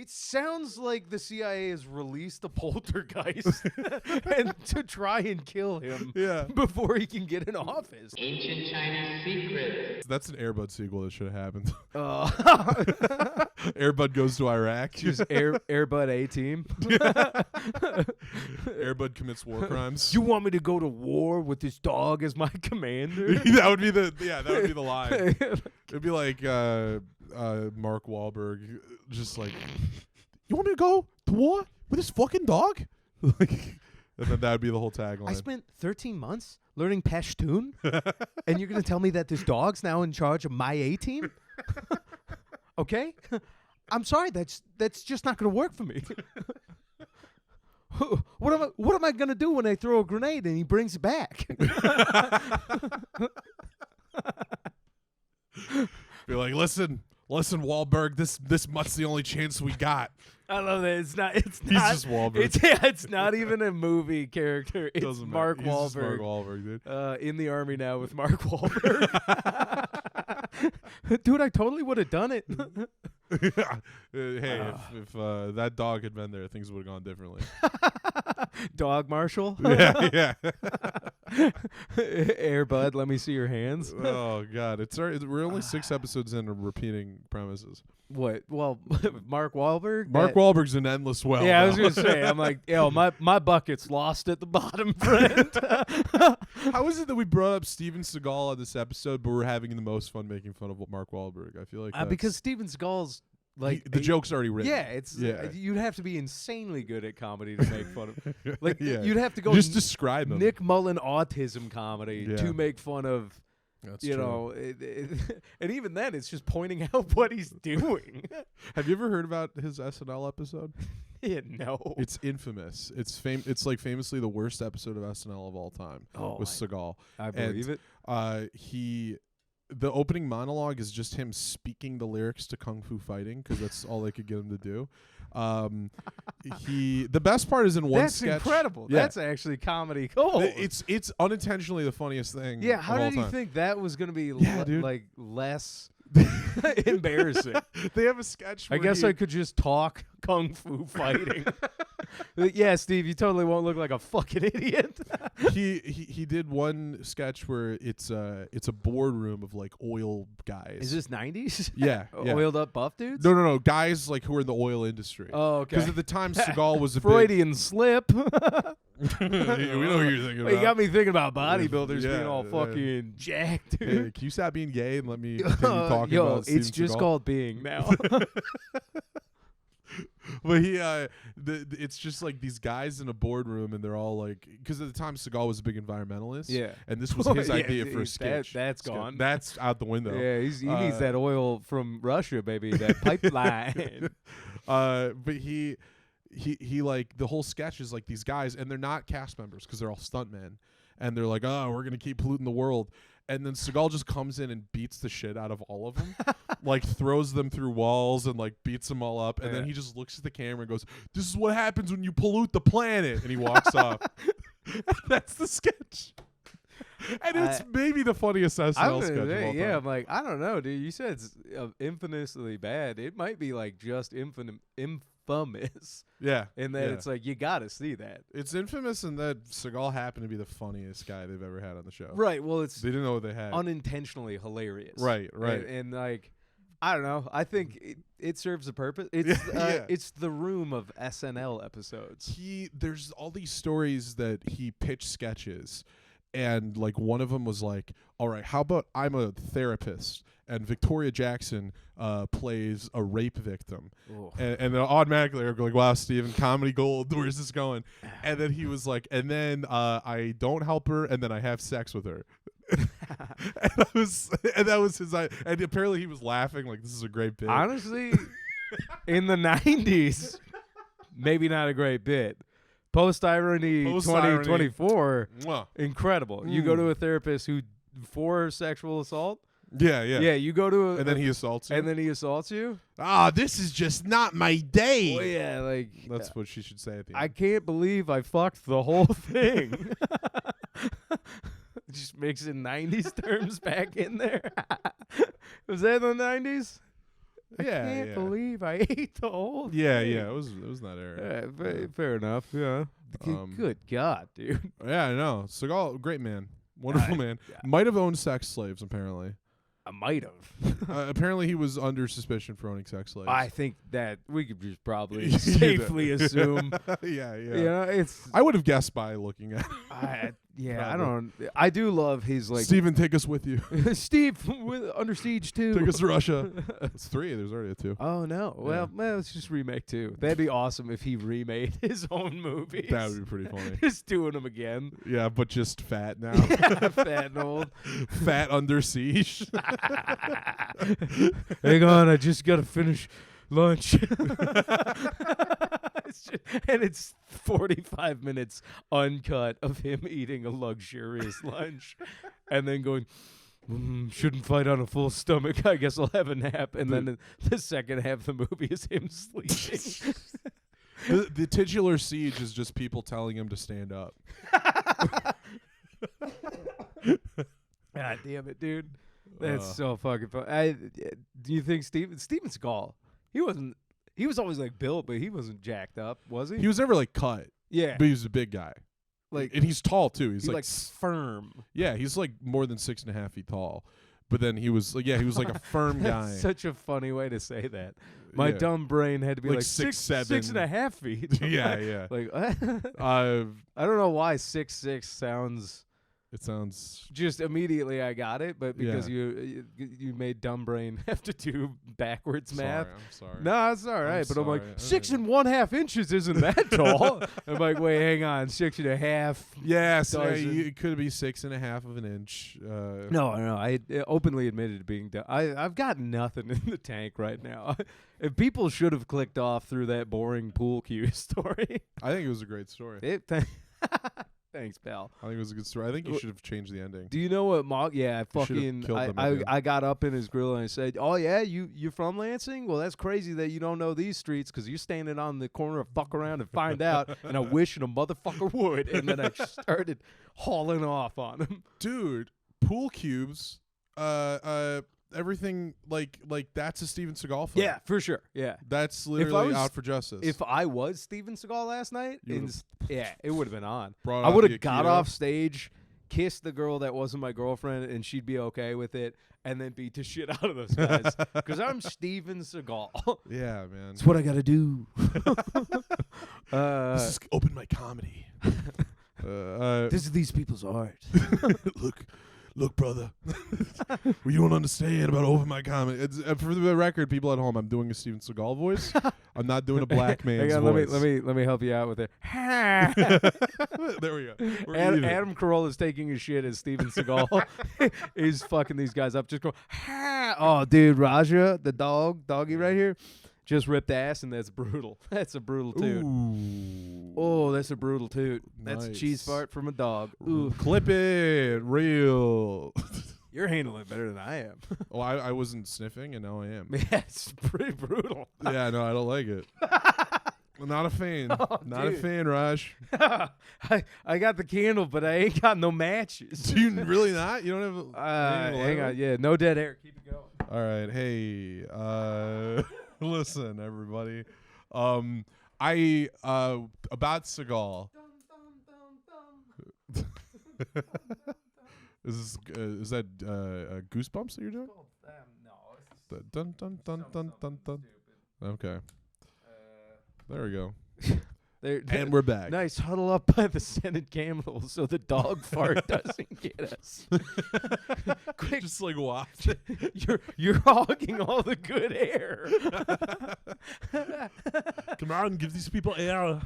It sounds like the CIA has released a poltergeist and to try and kill him before he can get in office. Ancient Chinese secret. That's an Air Bud sequel that should have happened. Uh, Air Bud goes to Iraq. just Air Bud A-Team. Air Bud commits war crimes. You want me to go to war with this dog as my commander? that would be the line. It'd be like Mark Wahlberg, just like, you want me to go to war with this fucking dog? Like, and then that would be the whole tagline. I spent 13 months learning Pashtun, and you're going to tell me that this dog's now in charge of my A-Team? Okay? I'm sorry, that's just not going to work for me. What am I going to do when I throw a grenade and he brings it back? Be like, listen, Wahlberg, this much's the only chance we got. I love that. It's not. He's just Wahlberg. It's not even a movie character. It's Doesn't Mark matter. He's Wahlberg. just Mark Wahlberg, dude. In the army now with Mark Wahlberg. Dude, I totally would have done it. Hey, if that dog had been there, things would have gone differently. Dog Marshal. yeah. Air Bud, let me see your hands. Oh God, we're only 6 episodes in of repeating premises. What? Well, Mark Wahlberg. Mark Wahlberg's an endless well. Yeah, I was gonna say. I'm like, yo, my bucket's lost at the bottom, friend. How is it that we brought up Steven Seagal on this episode, but we're having the most fun making fun of Mark Wahlberg? I feel like because Steven Seagal's like the joke's already written. Yeah, you'd have to be insanely good at comedy to make fun of. Like, Yeah. you'd have to go Just describe him. Nick Mullen autism comedy Yeah. to make fun of. That's You true. know, and even then, it's just pointing out what he's doing. Have you ever heard about his SNL episode? Yeah, no. It's infamous. It's like famously the worst episode of SNL of all time. With Seagal. I believe it. The opening monologue is just him speaking the lyrics to Kung Fu Fighting because that's all they could get him to do. The best part is in one That's sketch. incredible. Yeah. That's actually comedy gold. It's unintentionally the funniest thing. Yeah, how of all did you time. think that was going to be dude. like less embarrassing? They have a sketch. I guess I could just talk Kung Fu Fighting. Yeah, Steve, you totally won't look like a fucking idiot. he did one sketch where it's a boardroom of like oil guys. Is this 90s? Yeah, yeah. Oiled up buff dudes? No, guys like who are in the oil industry. Oh, okay. Because at the time Seagal was a Freudian slip. we know who you're thinking Well, you about. got me thinking about bodybuilders Yeah, being all yeah. fucking jacked, dude. Hey, can you stop being gay and let me continue talking Yo, about Steven it's just Seagal? called being now. But it's just like these guys in a boardroom, and they're all like, because at the time Seagal was a big environmentalist. Yeah. And this was his Yeah, idea for a sketch. That's gone. That's out the window. Yeah, he needs that oil from Russia, baby. That pipeline. But he like the whole sketch is like these guys, and they're not cast members because they're all stuntmen, and they're like, oh, we're gonna keep polluting the world. And then Seagal just comes in and beats the shit out of all of them, like throws them through walls and like beats them all up. And then he just looks at the camera and goes, "This is what happens when you pollute the planet." And he walks off. That's the sketch. And it's maybe the funniest SNL sketch of all time. Yeah, I'm like, I don't know, dude. You said it's infamously bad. It might be like just infamous. Yeah. And that it's like, you got to see that. It's infamous in that Seagal happened to be the funniest guy they've ever had on the show. Right. Well, it's They didn't know what they had. unintentionally hilarious. Right. And like, I don't know. I think it serves a purpose. It's it's the room of SNL episodes. There's all these stories that he pitched sketches, and like one of them was like, all right, how about I'm a therapist and Victoria Jackson plays a rape victim. And then automatically I'm going, wow, Steven, comedy gold, where's this going? And then he was like, and then I don't help her, and then I have sex with her. and that was his, and apparently he was laughing like, this is a great bit. Honestly, in the 90s, maybe not a great bit. Post-irony 2024, incredible. You go to a therapist for sexual assault. Yeah. You go to and then he assaults you. And then he assaults you. This is just not my day. Well, yeah, like that's what she should say at the end. I can't believe I fucked the whole thing. Just mixing 90s terms back in there. Was that in the 90s? I can't believe I ate the whole thing. Yeah, it was in that area. Fair enough. Yeah. Good God, dude. Yeah, I know. Seagal, great man, wonderful man. Yeah. Might have owned sex slaves apparently. I might have. Apparently, he was under suspicion for owning sex slaves. I think that we could just probably safely assume. Yeah. It's. I would have guessed by looking at. I don't. I do love his like. Steven, take us with you. Steve with Under Siege 2. Take us to Russia. It's 3. There's already a 2. Oh no! Well, let's just remake 2. That'd be awesome if he remade his own movies. That would be pretty funny. Just doing them again. Yeah, but just fat now. Fat and old. Fat Under Siege. Hang on, I just gotta finish lunch. And it's 45 minutes uncut of him eating a luxurious lunch and then going, shouldn't fight on a full stomach. I guess I'll have a nap. And then the second half of the movie is him sleeping. The titular siege is just people telling him to stand up. God damn it, dude. That's so fucking fun. Do you think Steven Seagal, he was always like built, but he wasn't jacked up, was he? He was never like cut. Yeah. But he was a big guy. Like, and he's tall too. He's like firm. Yeah, he's like more than 6.5 feet tall. But then he was like, he was like a firm guy. That's such a funny way to say that. My dumb brain had to be like 6'7", 6.5 feet. Yeah. Like I don't know why 6'6" sounds. It sounds just immediately I got it, but because you made dumb brain have to do backwards math. I'm sorry. No, it's all right. But sorry. I'm like 6.5 inches isn't that tall. I'm like, wait, hang on, 6.5. Yeah, so it could be 6.5 of an inch. No. I openly admitted to being dumb. I've got nothing in the tank right now. If people should have clicked off through that boring pool cue story. I think it was a great story. Thanks, pal. I think it was a good story. I think you should have changed the ending. Do you know what I got up in his grill and I said, "Oh yeah, you're from Lansing? Well, that's crazy that you don't know these streets because you're standing on the corner of fuck around and find out." And I wish a motherfucker would. And then I started hauling off on him. Dude, pool cubes, everything like that's a Steven Seagal film. Yeah, for sure. Yeah, that's literally out for justice. If I was Steven Seagal last night, it would have been on. I would have got off stage, kissed the girl that wasn't my girlfriend, and she'd be okay with it, and then beat the shit out of those guys because I'm Steven Seagal. Yeah, man, that's what I gotta do. This is open mic comedy. This is these people's art. Look, brother, you don't understand about open mic comedy. For the record, people at home, I'm doing a Steven Seagal voice. I'm not doing a black man's voice. Let me help you out with it. There we go. Adam Carolla is taking his shit as Steven Seagal. He's fucking these guys up. Just going, oh, dude, Raja, the doggy right here, just ripped ass, and that's brutal. That's a brutal toot. Ooh. Oh, that's a brutal toot. That's Nice. a cheese fart from a dog. Ooh. Clip it, real. You're handling it better than I am. Oh, I wasn't sniffing, and now I am. Yeah, it's pretty brutal. Yeah, no, I don't like it. I'm not a fan. Not a fan, Raj. I got the candle, but I ain't got no matches. Do you really not? You don't have hang on. Yeah, no dead air. Keep it going. All right. Hey, listen, everybody. About Seagal. Is that Goosebumps that you're doing? No. Dun dun dun dun dun dun. Okay. There we go. And we're back. Nice. Huddle up by the scented candles so the dog fart doesn't get us. Quick, just like waft. You're hogging all the good air. Come on, give these people air.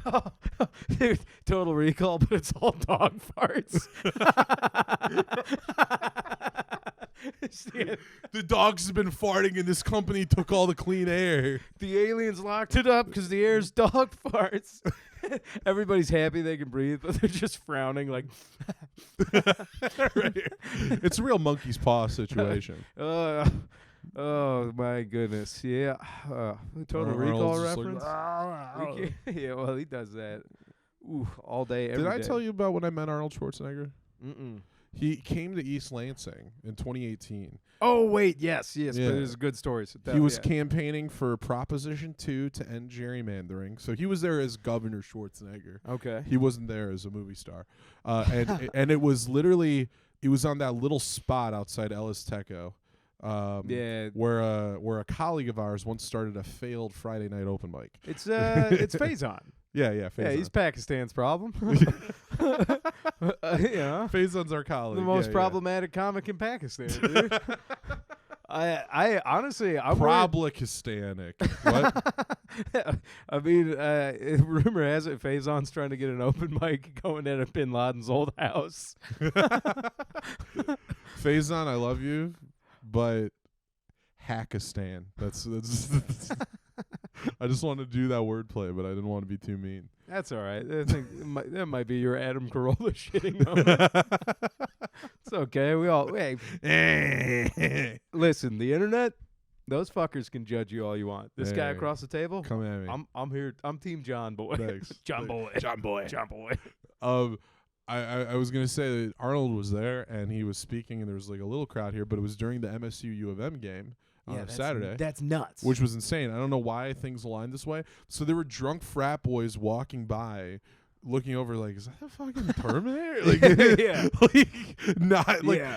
Dude, Total Recall, but it's all dog farts. The dogs have been farting, and this company took all the clean air. The aliens locked it up because the air's dog farts. Everybody's happy they can breathe, but they're just frowning like. Right. It's a real monkey's paw situation. Oh my goodness! Yeah, Total Recall reference. Yeah, well, he does that. Ooh, all day, every day. Did I tell you about when I met Arnold Schwarzenegger? Mm-mm. He came to East Lansing in 2018. Oh wait, yes, Yeah. but there's a good story. So He was campaigning for Proposition 2 to end gerrymandering. So he was there as Governor Schwarzenegger. Okay. He wasn't there as a movie star. And it was literally, it was on that little spot outside Ellis Teco. Where a colleague of ours once started a failed Friday night open mic. It's Faison. Yeah, Yeah, Faison. he's Pakistan's problem. Faison's our colleague. The most problematic comic in Pakistan, dude. I honestly, I'm Problekistanic. What? I mean, rumor has it Faison's trying to get an open mic going at Bin Laden's old house. Faison, I love you, but Hackistan. That's I just wanted to do that wordplay, but I didn't want to be too mean. That's all right. I think that might be your Adam Carolla shitting moment. It's okay. We all listen. The internet, those fuckers can judge you all you want. This guy across the table, come at me. I'm here. I'm Team John Boy. Thanks. John Boy. I was gonna say that Arnold was there and he was speaking, and there was like a little crowd here, but it was during the MSU U of M game. On Saturday. That's nuts. Which was insane. I don't know why things aligned this way. So there were drunk frat boys walking by, looking over like, is that a fucking Terminator?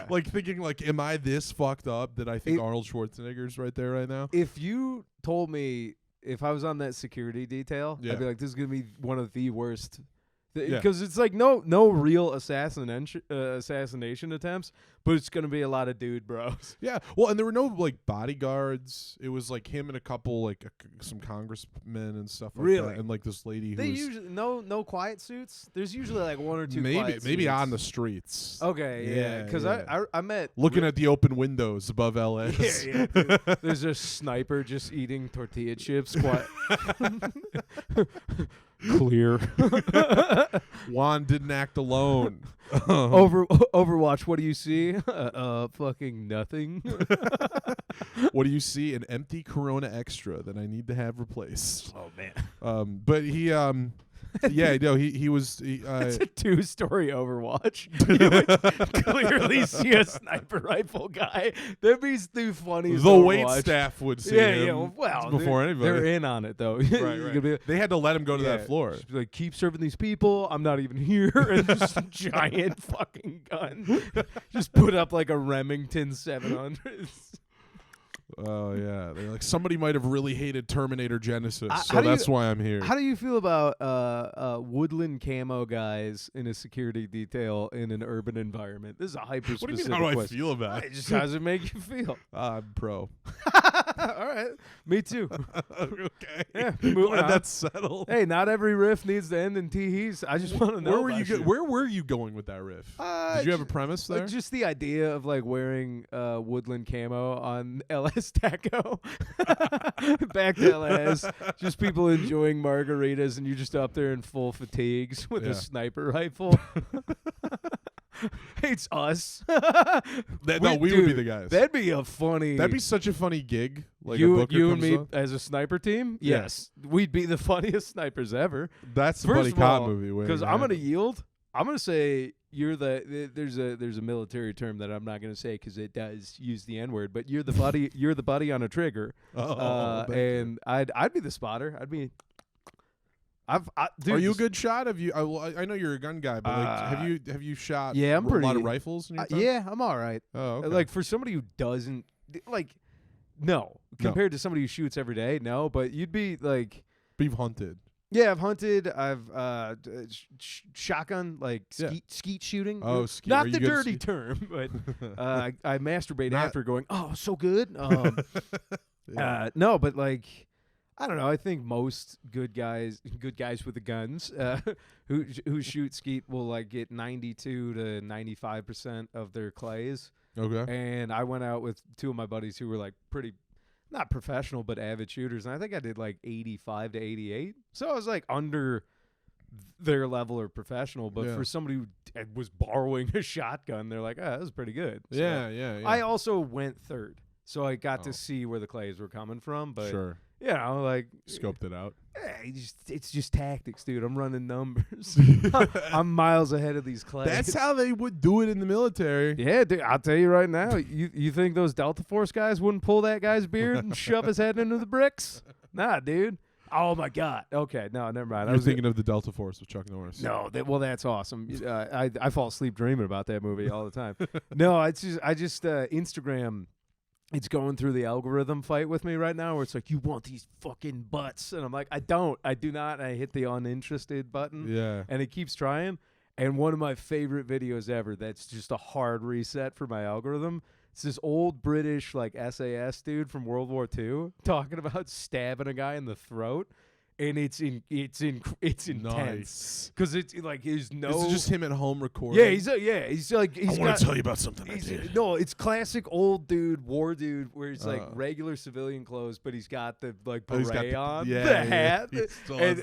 Like thinking like, am I this fucked up that I think Arnold Schwarzenegger's right there right now? If you told me, if I was on that security detail, I'd be like, this is gonna be one of the worst. Because it's like no real assassination attempts, but it's gonna be a lot of dude bros. Yeah, well, and there were no like bodyguards. It was like him and a couple like some congressmen and stuff like that, and like this lady. They usually no quiet suits. There's usually like one or two. Maybe suits. on the streets. Okay, yeah, because I met looking at the open windows above LS. Yeah. There's a sniper just eating tortilla chips. Clear. Juan didn't act alone. Overwatch. What do you see? Fucking nothing. What do you see? An empty Corona Extra that I need to have replaced. Oh man. But he he was. It's a 2-story Overwatch. You would clearly see a sniper rifle guy. That'd be the funniest. The Overwatch. wait staff would see him before anybody. They're in on it though. Right. They had to let him go to that floor. Just be like, keep serving these people. I'm not even here. And just a giant fucking gun. Just put up like a Remington 700. Oh yeah, they're like, somebody might have really hated Terminator Genesis, so that's why I'm here. How do you feel about woodland camo guys in a security detail in an urban environment? This is a hyper specific. What do you mean? How do I feel about it? Just how does it make you feel? I'm pro. All right, me too. Okay, yeah, glad that's settled. Hey, not every riff needs to end in tee-hees. I just want to know. Where were you going with that riff? Did you have a premise there? Just the idea of like wearing woodland camo on LS Taco. Back to LS. Just people enjoying margaritas, and you're just up there in full fatigues with a sniper rifle. It's us. We would be the guys. That'd be a funny. That'd be such a funny gig. Like you and me as a sniper team. Yes, we'd be the funniest snipers ever. That's the buddy cop movie. Because I'm gonna yield. I'm gonna say you're there's a military term that I'm not gonna say because it does use the N-word, but you're the buddy. You're the buddy on a trigger. And I'd be the spotter. I'd be. Dude, are you a good shot? Have you? I know you're a gun guy, but like, have you shot? Yeah, I'm a lot of rifles in your time? Yeah, I'm all right. Oh, okay. Like for somebody who doesn't like, no, compared to somebody who shoots every day, no. But you'd be like, you've hunted. Yeah, I've hunted. I've shotgun, like skeet shooting. Oh, skeet. Not the dirty term, but I masturbate after going, oh, so good. No, but like, I don't know. I think most good guys with the guns who shoot skeet will like get 92 to 95% of their clays. Okay. And I went out with two of my buddies who were like pretty. Not professional, but avid shooters. And I think I did like 85 to 88. So I was like under their level or professional. But for somebody who was borrowing a shotgun, they're like, oh, that was pretty good. So yeah. I also went third. So I got to see where the clays were coming from. But You know, like Scoped it out. it's just tactics, dude. I'm running numbers. I'm miles ahead of these clays. That's how they would do it in the military. Yeah, dude, I'll tell you right now. You think those Delta Force guys wouldn't pull that guy's beard and shove his head into the bricks? Nah, dude. Oh my God. Okay, no, never mind. I was thinking of the Delta Force with Chuck Norris. No, well, that's awesome. I fall asleep dreaming about that movie all the time. No, I just Instagram. It's going through the algorithm fight with me right now where it's like, you want these fucking butts. And I'm like, I do not. And I hit the uninterested button. Yeah. And it keeps trying. And one of my favorite videos ever that's just a hard reset for my algorithm. It's this old British like SAS dude from World War II talking about stabbing a guy in the throat. And it's intense because it's like there's no. Is it just him at home recording? Yeah, he's like I want to tell you about something I did. No, it's classic old dude, war dude, where he's like regular civilian clothes, but he's got the like beret on, the hat, and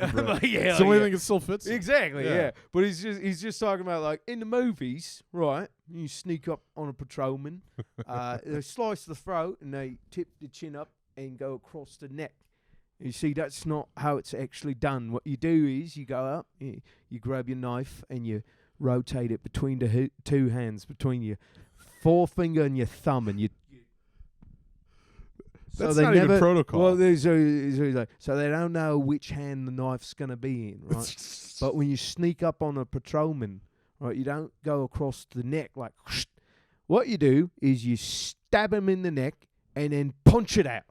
I'm like, yeah, so I think it still fits. Exactly, yeah. But he's just talking about like in the movies, right? You sneak up on a patrolman, they slice the throat and they tip the chin up and go across the neck. You see, that's not how it's actually done. What you do is you go up, you grab your knife, and you rotate it between the two hands, between your forefinger and your thumb, and you. That's not even protocol. Well, so they don't know which hand the knife's going to be in, right? But when you sneak up on a patrolman, right, you don't go across the neck like. What you do is you stab him in the neck and then punch it out.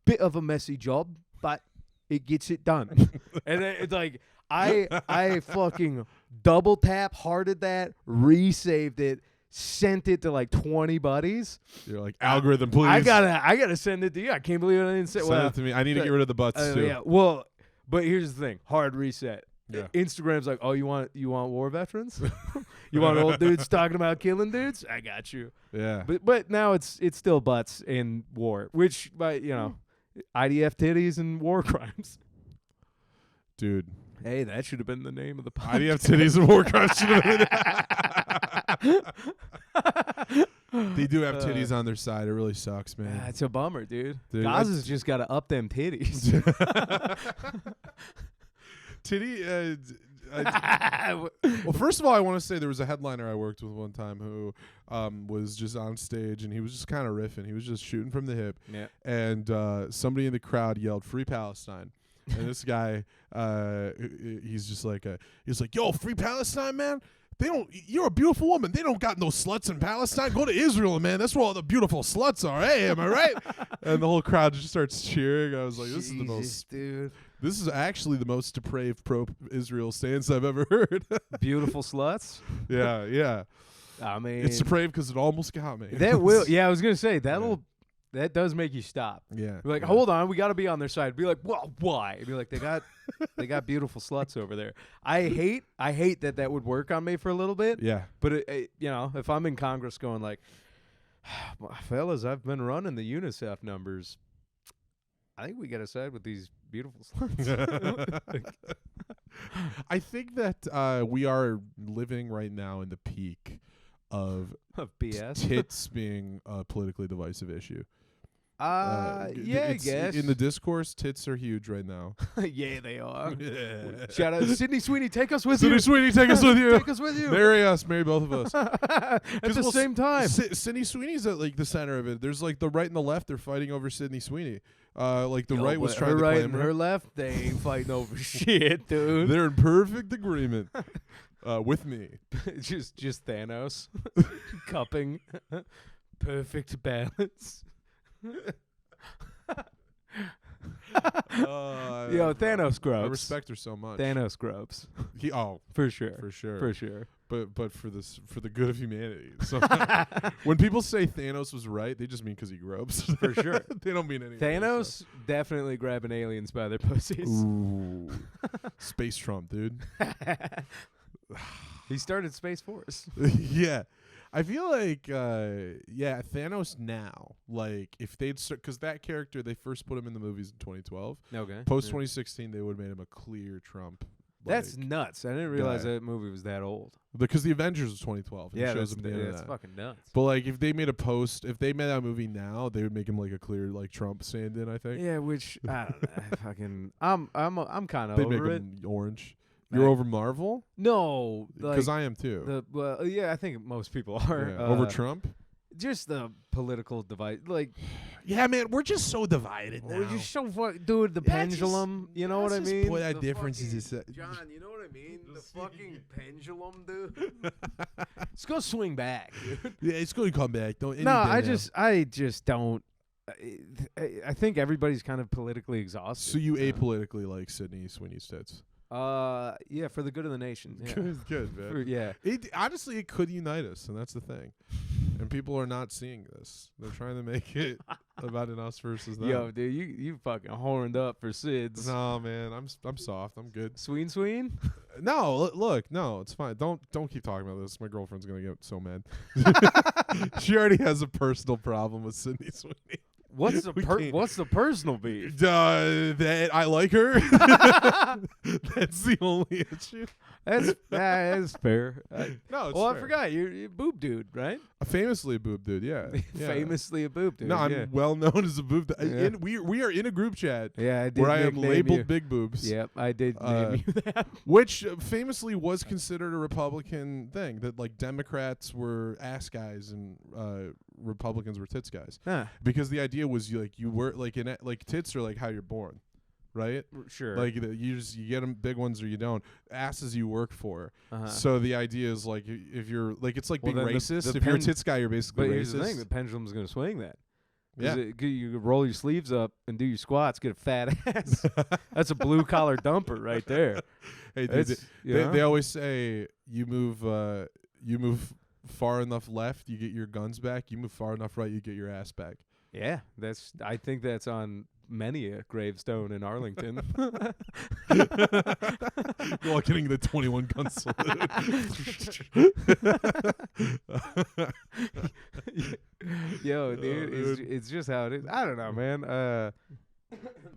Bit of a messy job, but it gets it done. And it's like I fucking double tap hearted that, resaved it, sent it to like 20 buddies. You're like, algorithm, please. I gotta send it to you. I can't believe I didn't send it to me. I need to get rid of the butts too. Yeah. Well, but here's the thing: hard reset. Yeah. Instagram's like, oh, you want war veterans? You want old dudes talking about killing dudes? I got you. Yeah. But now it's still butts in war, which IDF titties and war crimes. Dude. Hey, that should have been the name of the podcast. IDF titties and war crimes should have been. They do have titties on their side. It really sucks, man. It's a bummer, dude. Gaza's just got to up them titties. Well, first of all, I want to say there was a headliner I worked with one time who was just on stage and he was just kind of riffing. He was just shooting from the hip. Yeah. And somebody in the crowd yelled, "Free Palestine." And this guy, he's like, "Yo, free Palestine, man. You're a beautiful woman. They don't got no sluts in Palestine. Go to Israel, man. That's where all the beautiful sluts are. Hey, am I right?" And the whole crowd just starts cheering. I was like, this is the most, dude. This is actually the most depraved pro-Israel stance I've ever heard. Beautiful sluts? Yeah, yeah. I mean, it's depraved because it almost got me. That will. Yeah, I was gonna say that does make you stop. Yeah. Be like, hold on, we got to be on their side. Be like, well, why? Be like, they got beautiful sluts over there. I hate that would work on me for a little bit. Yeah. But if I'm in Congress going like, fellas, I've been running the UNICEF numbers. I think we got to side with these beautiful sluts. I think that we are living right now in the peak of BS. Tits being a politically divisive issue. Yeah, I guess. In the discourse, tits are huge right now. Yeah, they are. Yeah. Shout out Sydney Sweeney, take us with you. Sydney Sweeney, take us with you. Take us with you. Marry us, marry both of us. At the same time. Sydney Sweeney's at like the center of it. There's like the right and the left, they're fighting over Sydney Sweeney. Like the right was trying to right claim and her. her left, they ain't fighting over shit, dude. They're in perfect agreement with me. just Thanos cupping, perfect balance. Yo, Thanos grubs. I respect her so much. Thanos grubs. For sure. But for the good of humanity. So when people say Thanos was right, they just mean because he grubs. For sure. They don't mean anything. Thanos definitely grabbing aliens by their pussies. Ooh. Space Trump, dude. He started Space Force. Yeah. I feel like, Thanos now, like, if they'd because that character, they first put him in the movies in 2012. Okay. Post 2016, they would have made him a clear Trump That's like, nuts. I didn't realize guy. that movie was that old. Because the Avengers was 2012. And Yeah, it shows that's, him at the end of that's that. fucking nuts. But like, if they made that movie now, they would make him like a clear like Trump stand-in. I think. Yeah, which I don't know. Fucking, I'm kind of They'd over make it. him orange. You're over Marvel? No, Because like, I am too. well, yeah, I think most people are. Yeah. Over Trump? Just the political divide, like Yeah, man, we're just so divided now. we're just so dude. The pendulum, you know what I mean? Boy, that The difference fucking- is John, you know what I mean? The fucking pendulum, dude. It's gonna swing back, dude. Yeah, it's going to come back. Don't. No, I just don't. I think everybody's kind of politically exhausted. So you apolitically like Sydney Sweeney's tits? Yeah, for the good of the nation. Yeah. Good, man. Yeah. Honestly, it could unite us, and that's the thing. And people are not seeing this. They're trying to make it about an us versus them. Yo, dude, you fucking horned up for SIDS. No, man, I'm soft. I'm good. Sween? No, look, no, it's fine. Don't keep talking about this. My girlfriend's gonna get so mad. She already has a personal problem with Sydney Sweeney. What's the personal beef? That I like her. That's the only issue. That's fair. No, it's Well, fair. I forgot you're a boob dude, right? Famously a boob dude, yeah. Yeah. Famously a boob dude. No, I'm yeah. well known as a boob dude. Yeah. We are in a group chat Yeah, I did where I am nickname labeled you. big boobs. Yep, I did name you that. Which famously was considered a Republican thing, that like Democrats were ass guys and Republicans were tits guys. Huh. Because the idea was you were like tits are like how you're born, right? Sure. Like you get them big ones or you don't. Asses you work for. Uh-huh. So the idea is like if you're like it's like Well, being then the racist. If you're a tits guy, you're basically but racist. here's the thing: the pendulum's gonna swing that. Yeah. You could roll your sleeves up and do your squats, get a fat ass. That's a blue collar dumper right there. Hey, dude, It's, they always say you move far enough left, you get your guns back. You move far enough right, you get your ass back. yeah, I think that's on many a gravestone in Arlington. You're all getting the 21 gun salute. Yo, dude, it's just how it is. I don't know, man.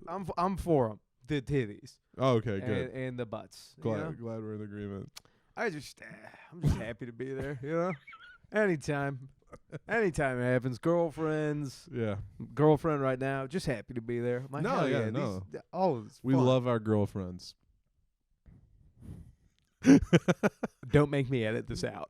I'm for them. The titties. Oh, okay, good. And the butts. you know? Glad we're in agreement. I'm just happy to be there. You know, anytime it happens. Girlfriends, Yeah. girlfriend right now, just happy to be there. I'm like, No, hell yeah, yeah, no. It's We fun. love our girlfriends. Don't make me edit this out.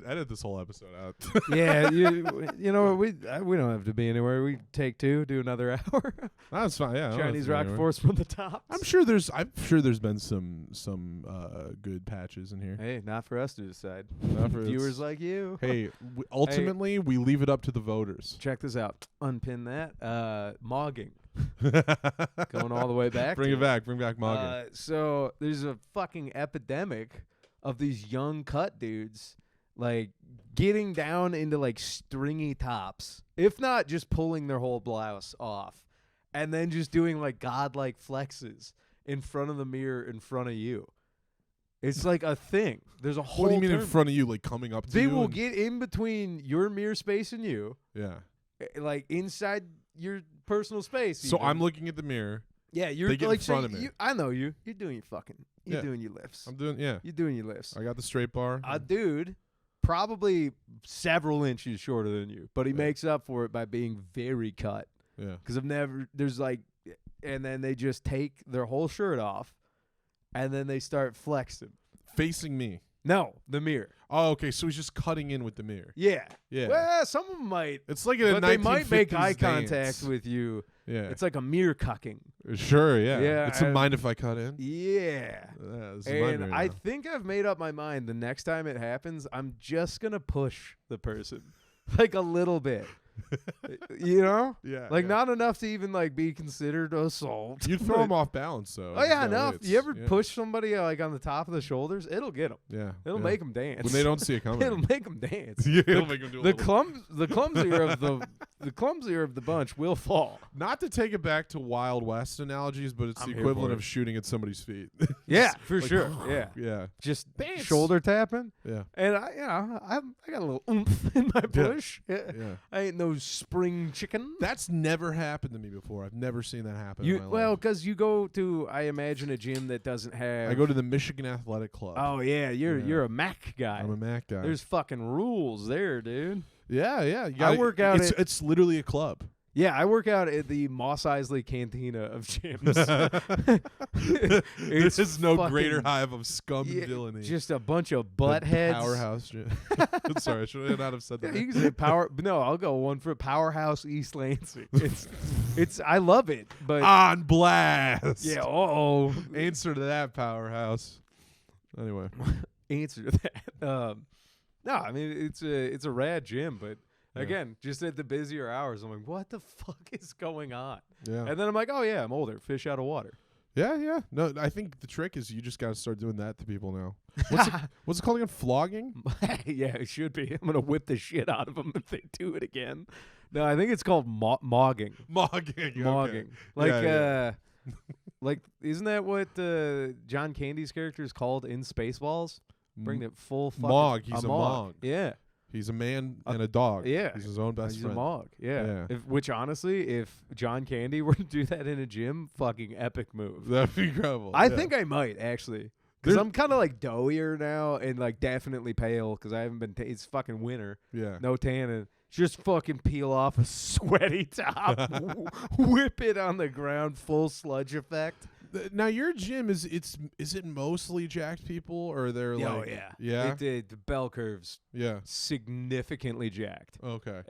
Edit this whole episode out. Yeah, you know what? We don't have to be anywhere. We take two, do another hour. That's fine. Yeah. I don't have Chinese to go rock anywhere. force from the top. I'm sure there's been some good patches in here. Hey, not for us to decide. Not for Viewers like you. Hey, ultimately we leave it up to the voters. Check this out. Unpin that. Mogging. Going all the way back. Bring to it back. Bring back Mogging. So there's a fucking epidemic of these young cut dudes like getting down into like stringy tops, if not just pulling their whole blouse off, and then just doing like godlike flexes in front of the mirror in front of you. It's like a thing. There's a whole What do you mean in term. front of you, like coming up to They you? will and- get in between your mirror space and you, Yeah. like inside your personal space. So even. I'm looking at the mirror. Yeah, you're They get in like front so of me. you, I know you. You're doing your fucking. You're Yeah. doing your lifts. I'm doing You're doing your lifts. I got the straight bar. A dude, probably several inches shorter than you, but he Yeah. makes up for it by being very cut. Yeah. Because there's like, and then they just take their whole shirt off, and then they start flexing. Facing me. No, the mirror. Oh, okay. So he's just cutting in with the mirror. Yeah. Yeah. Well, some of them might, It's like a but they might make 1950s eye dance. contact with you. Yeah. It's like a mirror cucking. Sure. Yeah. Yeah, It's a mind if I cut in. Yeah. This is my And mirror I now. think I've made up my mind. The next time it happens, I'm just gonna push the person, like a little bit. You know, Yeah. like yeah. not enough to even like be considered assault. You'd throw him off balance, though. Oh yeah, There's no no. way You ever it's- push somebody like on the top of the shoulders? It'll get them. Yeah. It'll yeah. make them dance. when they don't see it coming. It'll make them dance. Yeah, it'll make 'em do a The little- clumsier of the clumsier of the bunch will fall. Not to take it back to Wild West analogies, but it's I'm the here equivalent for of it. shooting at somebody's feet. Yeah, for Like, sure. Yeah, Yeah. just Dance. shoulder tapping. Yeah. And I got a little oomph in my push. Yeah. I ain't no spring chicken. That's never happened to me before. I've never seen that happen in my life. Well, because you go to, I imagine, a gym that doesn't have. I go to the Michigan Athletic Club. Oh yeah, you're a Mac guy. I'm a Mac guy. There's fucking rules there, dude. Yeah. You I work out. It's literally a club. Yeah, I work out at the Moss Isley Cantina of gyms. This is no greater hive of scum and villainy. Just a bunch of butt heads. Powerhouse gym. Sorry, I should not have said that. Yeah, you can say power. No, I'll go one for Powerhouse East Lansing. It's. I love it, but on blast. yeah. Answer to that, Powerhouse. Anyway, answer to that. No, I mean it's a rad gym, but. Yeah. Again, just at the busier hours, I'm like, what the fuck is going on? yeah. And then I'm like, oh, yeah, I'm older. Fish out of water. Yeah. No, I think the trick is you just got to start doing that to people now. What's it called again? Flogging? Yeah, it should be. I'm going to whip the shit out of them if they do it again. No, I think it's called mogging. Mogging. Mogging. Okay. Like, isn't that what John Candy's character is called in Spaceballs? Bring it full fucking... Mog. He's a mog. Yeah. He's a man and a dog. Yeah. He's his own best He's friend. a mog. Yeah. Which, honestly, if John Candy were to do that in a gym, fucking epic move. That'd be incredible. I think I might, actually. Because I'm kind of, like, doughier now and, like, definitely pale because I haven't been... it's fucking winter. Yeah. No tanning. Just fucking peel off a sweaty top. Whip it on the ground. Full sludge effect. Now your gym is it mostly jacked people or they're like yeah the bell curves significantly jacked. Okay.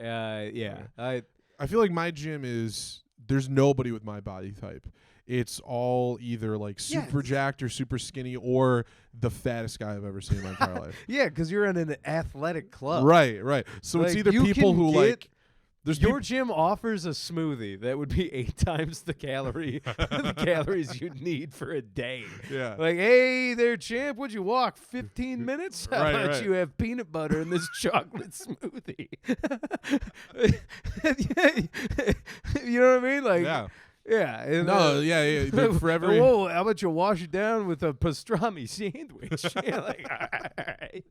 Yeah. I feel like my gym is there's nobody with my body type. It's all either like super jacked or super skinny or the fattest guy I've ever seen in my entire life. Yeah, because you're in an athletic club. Right. So like, it's either people who like. Your gym offers a smoothie that would be 8 times the calories you'd need for a day. Yeah. Like, hey there, champ, would you walk 15 minutes? How about you have peanut butter in this chocolate smoothie? You know what I mean? Like, yeah. And, forever. Whoa, how about you wash it down with a pastrami sandwich? Like, all right.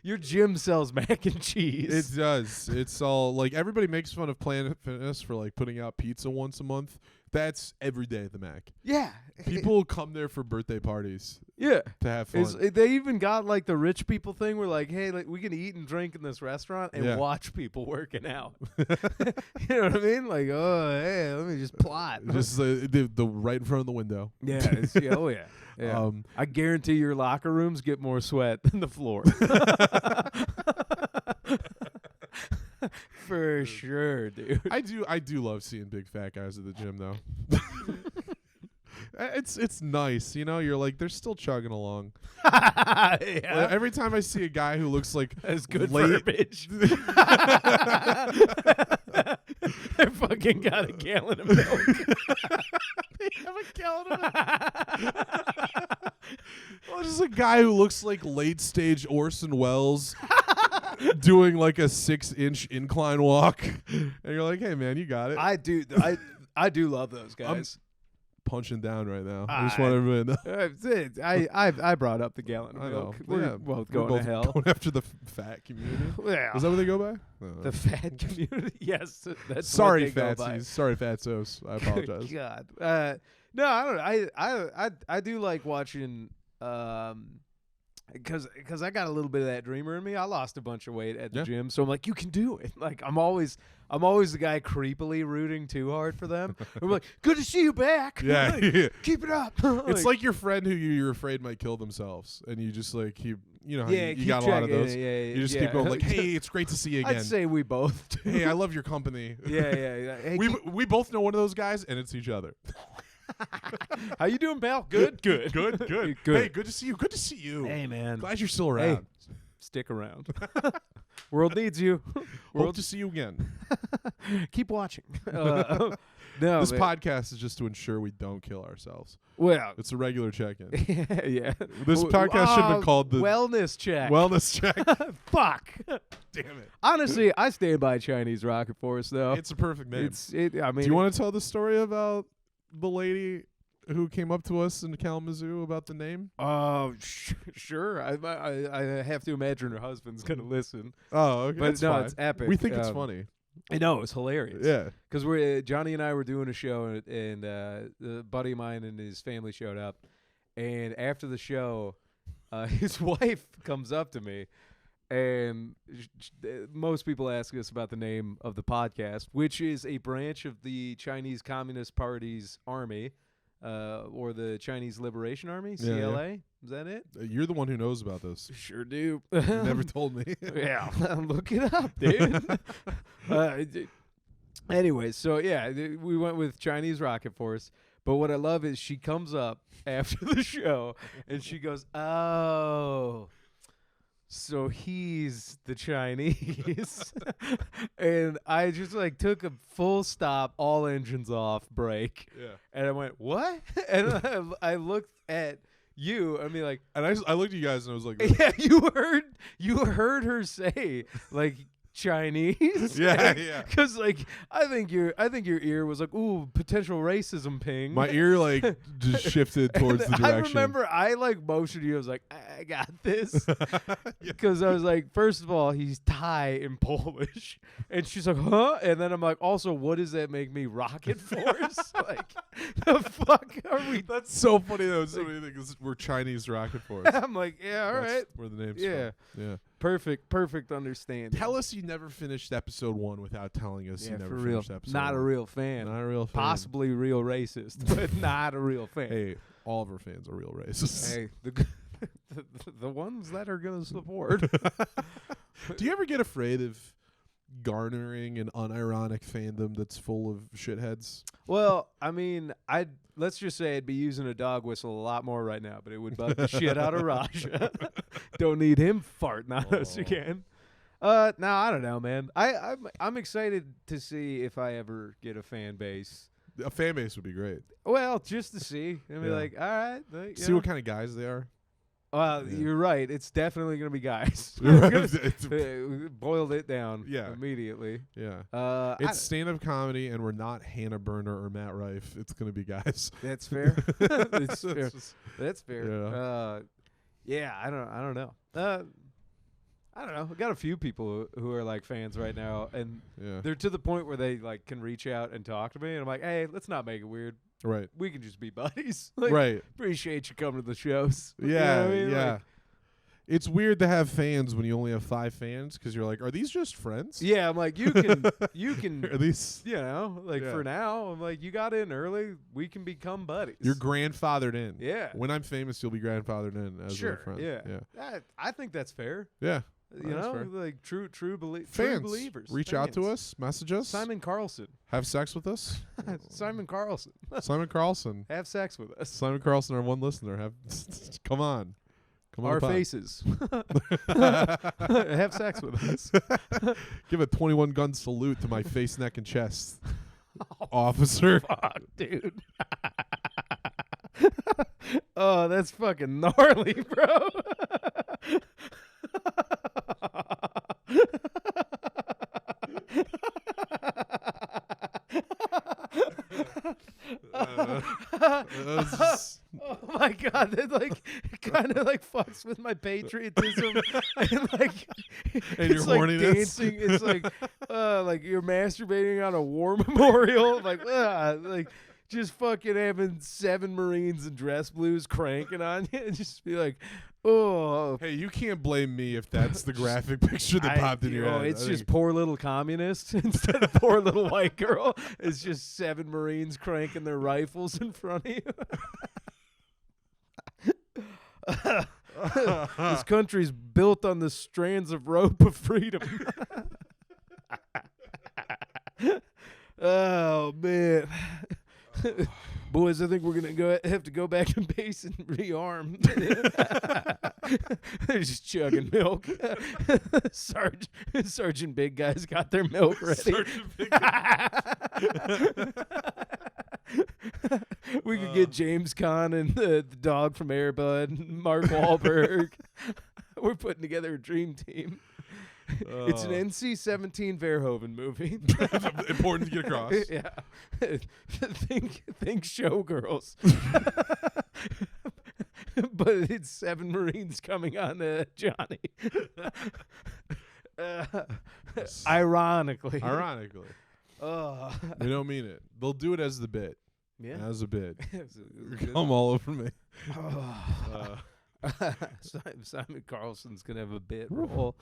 Your gym sells mac and cheese. It does. It's all like everybody makes fun of Planet Fitness for like putting out pizza once a month. That's every day at the Mac. Yeah. People come there for birthday parties. Yeah. To have fun. They even got like the rich people thing where like, hey, like, we can eat and drink in this restaurant and watch people working out. You know what I mean? Like, oh, hey, let me just plot. Just the right in front of the window. Yeah. Oh, yeah. Yeah. I guarantee your locker rooms get more sweat than the floor. For sure, dude. I do love seeing big fat guys at the gym though. It's nice, you know. You're like they're still chugging along. Yeah. Every time I see a guy who looks like that's good verbiage. They fucking got a gallon of milk. They have a gallon of milk. Well, just a guy who looks like late stage Orson Welles doing like a 6-inch incline walk, and you're like, hey man, you got it. I do love those guys. I'm punching down right now. I just want everybody to know. I brought up the gallon of milk. We're both going to hell. Going after the fat community. Yeah. Is that what they go by? The fat community? Yes. That's sorry, what they go by. fatsies. Sorry, fatsos. I apologize. God. No, I don't know. I do like watching because I got a little bit of that dreamer in me. I lost a bunch of weight at the gym, so I'm like, you can do it. Like I'm always the guy creepily rooting too hard for them. I'm like, good to see you back. Yeah, like, keep it up. It's like your friend who you're afraid might kill themselves, and you just like keep. You know, how you got a lot of those. You just keep going like, hey, it's great to see you again. I'd say we both do. Hey, I love your company. Yeah. Hey, we both know one of those guys, and it's each other. How you doing, pal? Good. Hey, good to see you. Good to see you. Hey, man. Glad you're still around. Hey, stick around. World needs you. Hope to see you again. Keep watching. No, this podcast is just to ensure we don't kill ourselves. Well, it's a regular check-in. Yeah. This podcast should have been called the Wellness Check. Wellness Check. Fuck. Damn it. Honestly, I stand by Chinese rocket force, though. It's a perfect name. I mean, do you want to tell the story about the lady who came up to us in Kalamazoo about the name? Sure. I have to imagine her husband's gonna listen. Oh, okay. But that's no, fine. it's epic. We think it's funny. I know, it was hilarious. Yeah. Because Johnny and I were doing a show, and a buddy of mine and his family showed up. And after the show, his wife comes up to me, and most people ask us about the name of the podcast, which is a branch of the Chinese Communist Party's army, or the Chinese Liberation Army, CLA. Yeah. Is that it? You're the one who knows about this. Sure do. You never told me. Yeah, look it up, dude. Anyway, so yeah, we went with Chinese Rocket Force. But what I love is she comes up after the show and she goes, "Oh, so he's the Chinese." And I just like took a full stop, all engines off, break. Yeah. And I went, "What?" And I looked at you. I mean, like, and I looked at you guys and I was like, "Yeah, you heard her say like." Chinese, yeah. Because like I think your ear was like, ooh, potential racism ping. My ear like just shifted towards the direction. I remember I like motioned you. I was like, I got this, because I was like, first of all, he's Thai and Polish, and she's like, huh? And then I'm like, also, what does that make me? Rocket Force? Like, the fuck are we? That's so funny though. So many things we're Chinese Rocket Force. I'm like, yeah, all right. Where the name's from. Yeah. Perfect understanding. Tell us you never finished episode 1 without telling us you never finished episode 1. Not a real fan. Not a real fan. Possibly real racist, but not a real fan. Hey, all of our fans are real racists. Hey, the ones that are going to support. Do you ever get afraid of garnering an unironic fandom that's full of shitheads? Well, I mean, let's just say I'd be using a dog whistle a lot more right now, but it would bug the shit out of Raja. Don't need him farting on us again. No, I don't know, man. I'm excited to see if I ever get a fan base. A fan base would be great. Well, just to see. And be like, all right. See what kind of guys they are. You're right. It's definitely going to be guys. Boiled it down immediately. Yeah. It's stand-up comedy, and we're not Hannah Berner or Matt Rife. It's going to be guys. That's fair. That's fair. That's fair. Yeah, I don't know. I don't know. I've got a few people who are like fans right now, and they're to the point where they like can reach out and talk to me, and I'm like, hey, let's not make it weird. Right. We can just be buddies. Like, right. Appreciate you coming to the shows. Yeah. You know what I mean? Yeah. Like, it's weird to have fans when you only have 5 fans, because you're like, are these just friends? Yeah, I'm like, you can, are these, for now, I'm like, you got in early, we can become buddies. You're grandfathered in. Yeah. When I'm famous, you'll be grandfathered in as a friend. Yeah. I think that's fair. Yeah. You know, like true believers. Reach out to us, message us. Simon Carlson. Have sex with us. Simon Carlson. Simon Carlson. Have sex with us. Simon Carlson, our one listener. Come on. Our faces. Have sex with us. Give a 21 gun salute to my face, neck, and chest. Officer. Fuck, dude. Oh, that's fucking gnarly, bro. Oh my god, that like kind of like fucks with my patriotism and like and your like horniness. Dancing. It's like you're masturbating on a war memorial, like just fucking having 7 Marines in dress blues cranking on you and just be like, oh. Hey, you can't blame me if that's the graphic picture that popped in your head. It's just poor little communist instead of poor little white girl. It's just 7 Marines cranking their rifles in front of you. This country's built on the strands of rope of freedom. Oh, man. Boys, I think we're gonna have to go back and base and rearm. They're just chugging milk. Sergeant Big Guy's got their milk ready. Sergeant Big Guy. We could get James Caan and the dog from Air Bud, Mark Wahlberg. We're putting together a dream team. It's an NC-17 Verhoeven movie. Important to get across. Yeah. Think Showgirls. But it's 7 Marines coming on Johnny. Ironically. Ironically. They don't mean it. They'll do it as the bit. Yeah. As a bit. Good. Come all over me. Simon Carlson's gonna have a bit role.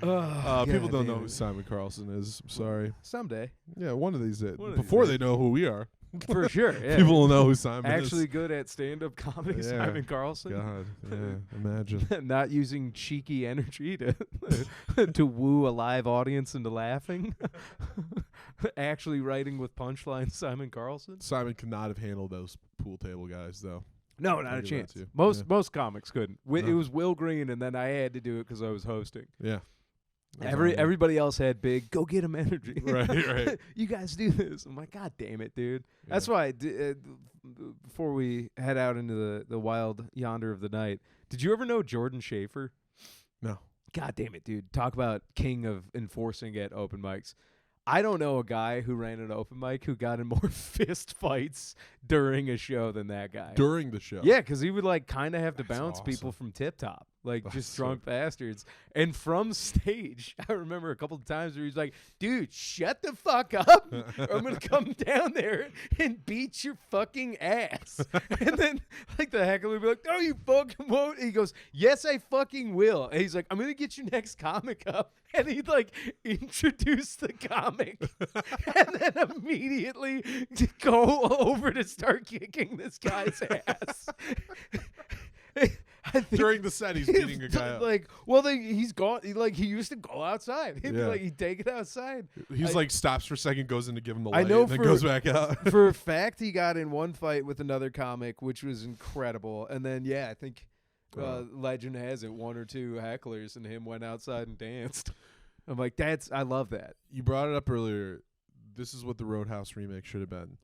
People don't know who Simon Carlson is. I'm sorry. Someday. Yeah, one of these days. One of Before these they know who we are. For sure. Yeah. People will know who Simon is. Actually good at stand-up comedy, Yeah. Simon Carlson. God, yeah, imagine. Not using cheeky energy to to woo a live audience into laughing. Actually writing with punchlines, Simon Carlson. Simon could not have handled those pool table guys, though. No, not I'll a give that chance. to you. Most comics couldn't. It No. was Will Green, and then I had to do it because I was hosting. Yeah. Everybody else had big go get him energy. Right. You guys do this. I'm like, God damn it, dude. That's why before we head out into the wild yonder of the night, did you ever know Jordan Schaefer? No. God damn it, dude. Talk about king of enforcing at open mics. I don't know a guy who ran an open mic who got in more fist fights during a show than that guy. During the show. Yeah, because he would like kind of have to That's bounce awesome. people from tip top, like That's just so drunk bastards. And from stage, I remember a couple of times where he's like, "Dude, shut the fuck up! Or I'm gonna come down there and beat your fucking ass." And then like the heckler would be like, "No, you fucking won't." And he goes, "Yes, I fucking will." And he's like, "I'm gonna get your next comic up." And he'd like introduce the comic and then immediately go over to start kicking this guy's ass. I think During the set, he's beating a guy up. like, well, he's gone. He used to go outside. He'd be Yeah. like, he'd take it outside. He's like stops for a second, goes in to give him the I light, know and then for- goes back out. For a fact, he got in one fight with another comic, which was incredible. And then, yeah, I think legend has it, one or two hecklers and him went outside and danced. I'm like, I love that. You brought it up earlier. This is what the Roadhouse remake should have been.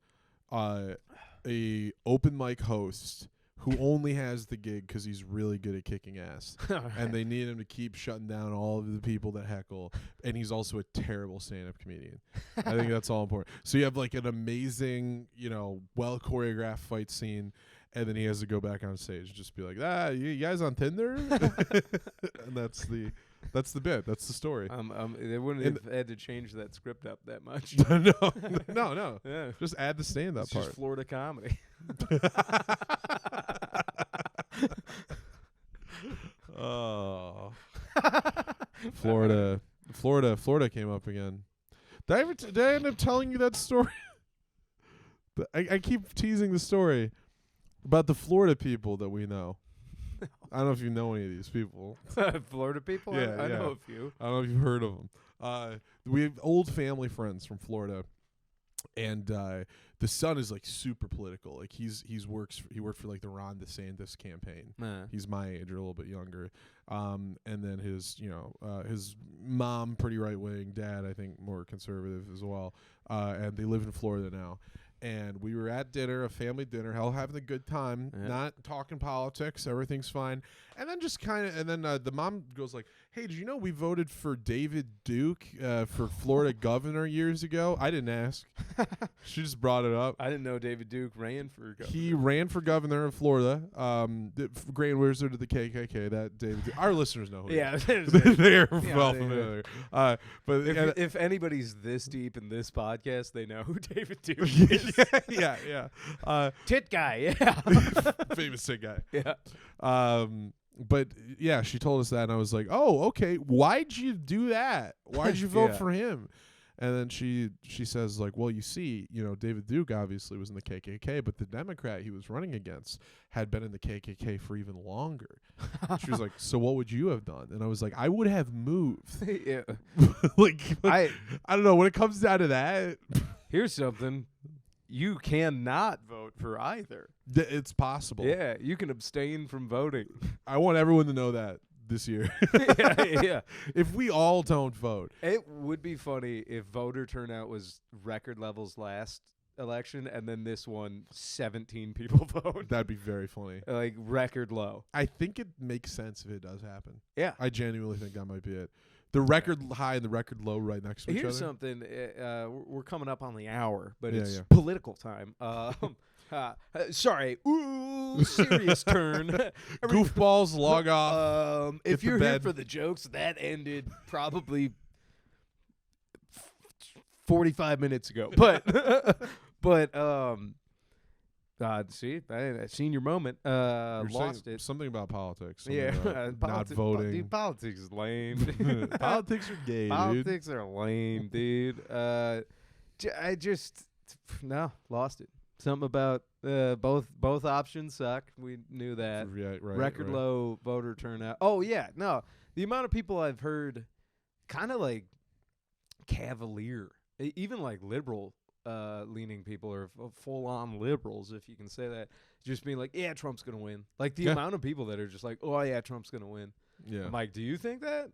A open mic host who only has the gig because he's really good at kicking ass. And they need him to keep shutting down all of the people that heckle. And he's also a terrible stand-up comedian. I think that's all important. So you have like an amazing, well choreographed fight scene, and then he has to go back on stage and just be like, you guys on Tinder? And that's the bit. That's the story. They wouldn't have had to change that script up that much. No. Yeah. Just add the stand-up It's part. just Florida comedy. Oh, Florida came up again. Did I end up telling you that story? I keep teasing the story about the Florida people that we know. I don't know if you know any of these people. Florida people? Yeah, I yeah. know a few. I don't know if you've heard of them. We have old family friends from Florida, and the son is like super political. Like he worked for like the Ron DeSantis campaign. He's my age or a little bit younger. And then his mom pretty right wing, dad I think more conservative as well. And they live in Florida now. And we were at dinner, a family dinner, having a good time, not talking politics, everything's fine. And then the mom goes like, "Hey, did you know we voted for David Duke for Florida governor years ago?" I didn't ask. She just brought it up. I didn't know David Duke ran for governor. He ran for governor of Florida. The Grand Wizard of the KKK. That David Duke. Our listeners know who he is. They're well familiar. But if anybody's this deep in this podcast, they know who David Duke is. yeah. Tit guy, yeah. Famous sick guy. Yeah. But yeah, she told us that, and I was like, "Oh, okay. Why'd you do that? Why'd you vote for him?" And then she says like, "Well, you see, David Duke obviously was in the KKK, but the Democrat he was running against had been in the KKK for even longer." She was like, "So what would you have done?" And I was like, "I would have moved." Yeah. I don't know. When it comes down to that, Here's something. You cannot vote for either. it's possible. Yeah, you can abstain from voting. I want everyone to know that this year. yeah. If we all don't vote. It would be funny if voter turnout was record levels last election, and then this one, 17 people vote. That'd be very funny. Like record low. I think it makes sense if it does happen. Yeah. I genuinely think that might be it. The record high and the record low right next to each other. Here's something. We're coming up on the hour, but Yeah, it's yeah. political time. Sorry. Ooh, serious turn. Goofballs, log off. If to you're here bed. for the jokes, that ended probably 45 minutes ago. But see, I seen your moment. You're Lost saying it. something about politics. Something Yeah, about not voting. Dude, politics is lame. Politics are gay, dude. Politics are lame, dude. I just lost it. Something about both options suck. We knew that. Yeah, right, Record right. low voter turnout. Oh yeah, no. The amount of people I've heard, kind of like cavalier, even like liberal leaning people or full on liberals, if you can say that, just being like, yeah, Trump's gonna win. Like the amount of people that are just like, oh yeah, Trump's gonna win. Yeah. I'm like, do you think that?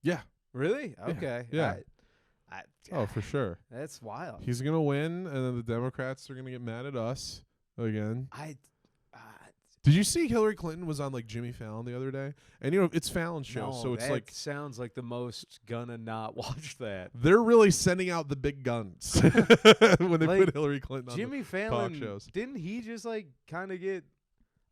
Yeah. Really? Okay. Yeah. I, For sure. That's wild. He's gonna win, and then the Democrats are gonna get mad at us again. Did you see Hillary Clinton was on like Jimmy Fallon the other day? And it's Fallon's show, so it's that like sounds like the most gonna not watch that. they're really sending out the big guns when they Like, put Hillary Clinton on Jimmy the Fallon, talk shows. didn't he just like kind of get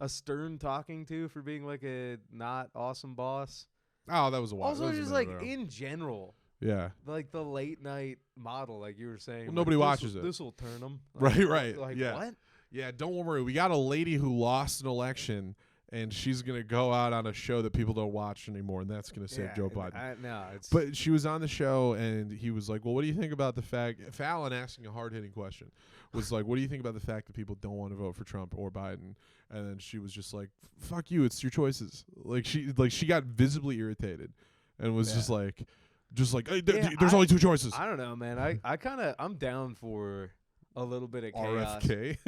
a stern talking to for being like a not awesome boss? Oh, that was a while. Also, that was a just minute like ago. in general, Yeah. like the late night model, like you were saying. Well, nobody watches it. This will turn them. Right. Like Yeah. what? Yeah, don't worry. We got a lady who lost an election, and she's going to go out on a show that people don't watch anymore, and that's going to save Joe Biden. No, it's But she was on the show, and he was like, well, what do you think about the fact – Fallon asking a hard-hitting question was like, what do you think about the fact that people don't want to vote for Trump or Biden? And then she was just like, fuck you, it's your choices. Like she got visibly irritated and was just like, hey, there's only two choices. I don't know, man. I'm down for a little bit of chaos. RFK.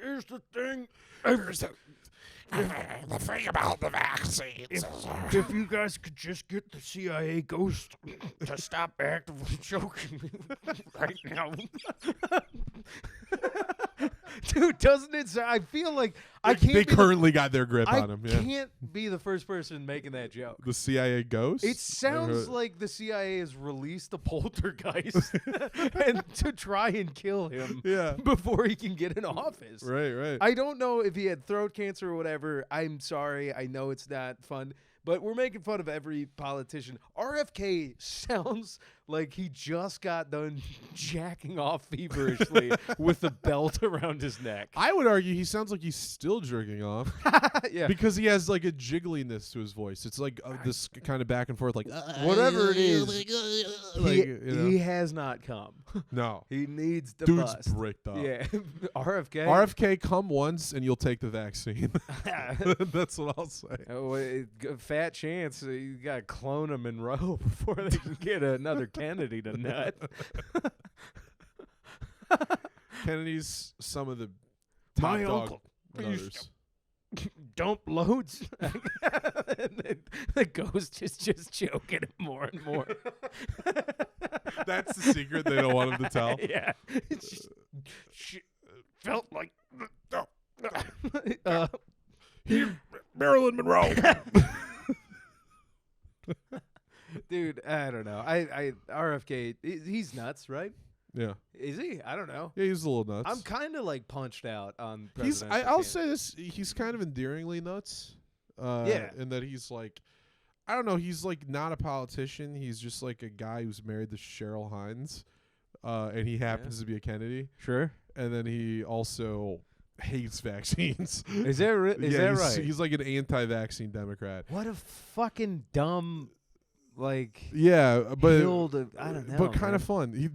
Here's the thing. The thing about the vaccines. If you guys could just get the CIA ghost to stop actively choking me right now. Dude, doesn't it sound, I feel like I can't They currently got their grip on him. I Yeah. can't be the first person making that joke. The CIA ghost? It sounds like the CIA has released a poltergeist and to try and kill him before he can get in office. Right. I don't know if he had throat cancer or whatever. I'm sorry. I know it's not fun, but we're making fun of every politician. RFK sounds like he just got done jacking off feverishly with a belt around his neck. I would argue he sounds like he's still jerking off. Yeah. Because he has like a jiggliness to his voice. It's like this kind of back and forth, like Whatever it is, like, he has not come. No. He needs to Dude's bust. bricked up. Yeah. RFK. RFK, come once and you'll take the vaccine. That's what I'll say. Fat chance you got to clone a Monroe before they can get another Kennedy to nut. Kennedy's some of the My top dog uncle nutters. dump loads. And the ghost is just choking him more and more. That's the secret they don't want him to tell. Yeah. It's just, felt like Marilyn Monroe. dude, I don't know. I RFK, he's nuts, right? Yeah. Is he? I don't know. Yeah, he's a little nuts. I'm kind of like punched out on I'll presidential say this, he's kind of endearingly nuts. Yeah. In that he's like, I don't know, he's like not a politician. He's just like a guy who's married to Cheryl Hines, and he happens to be a Kennedy. Sure. And then he also hates vaccines. Is that right? He's like an anti-vaccine Democrat. What a fucking dumb, like, Yeah, but I don't know. but kind man. of fun.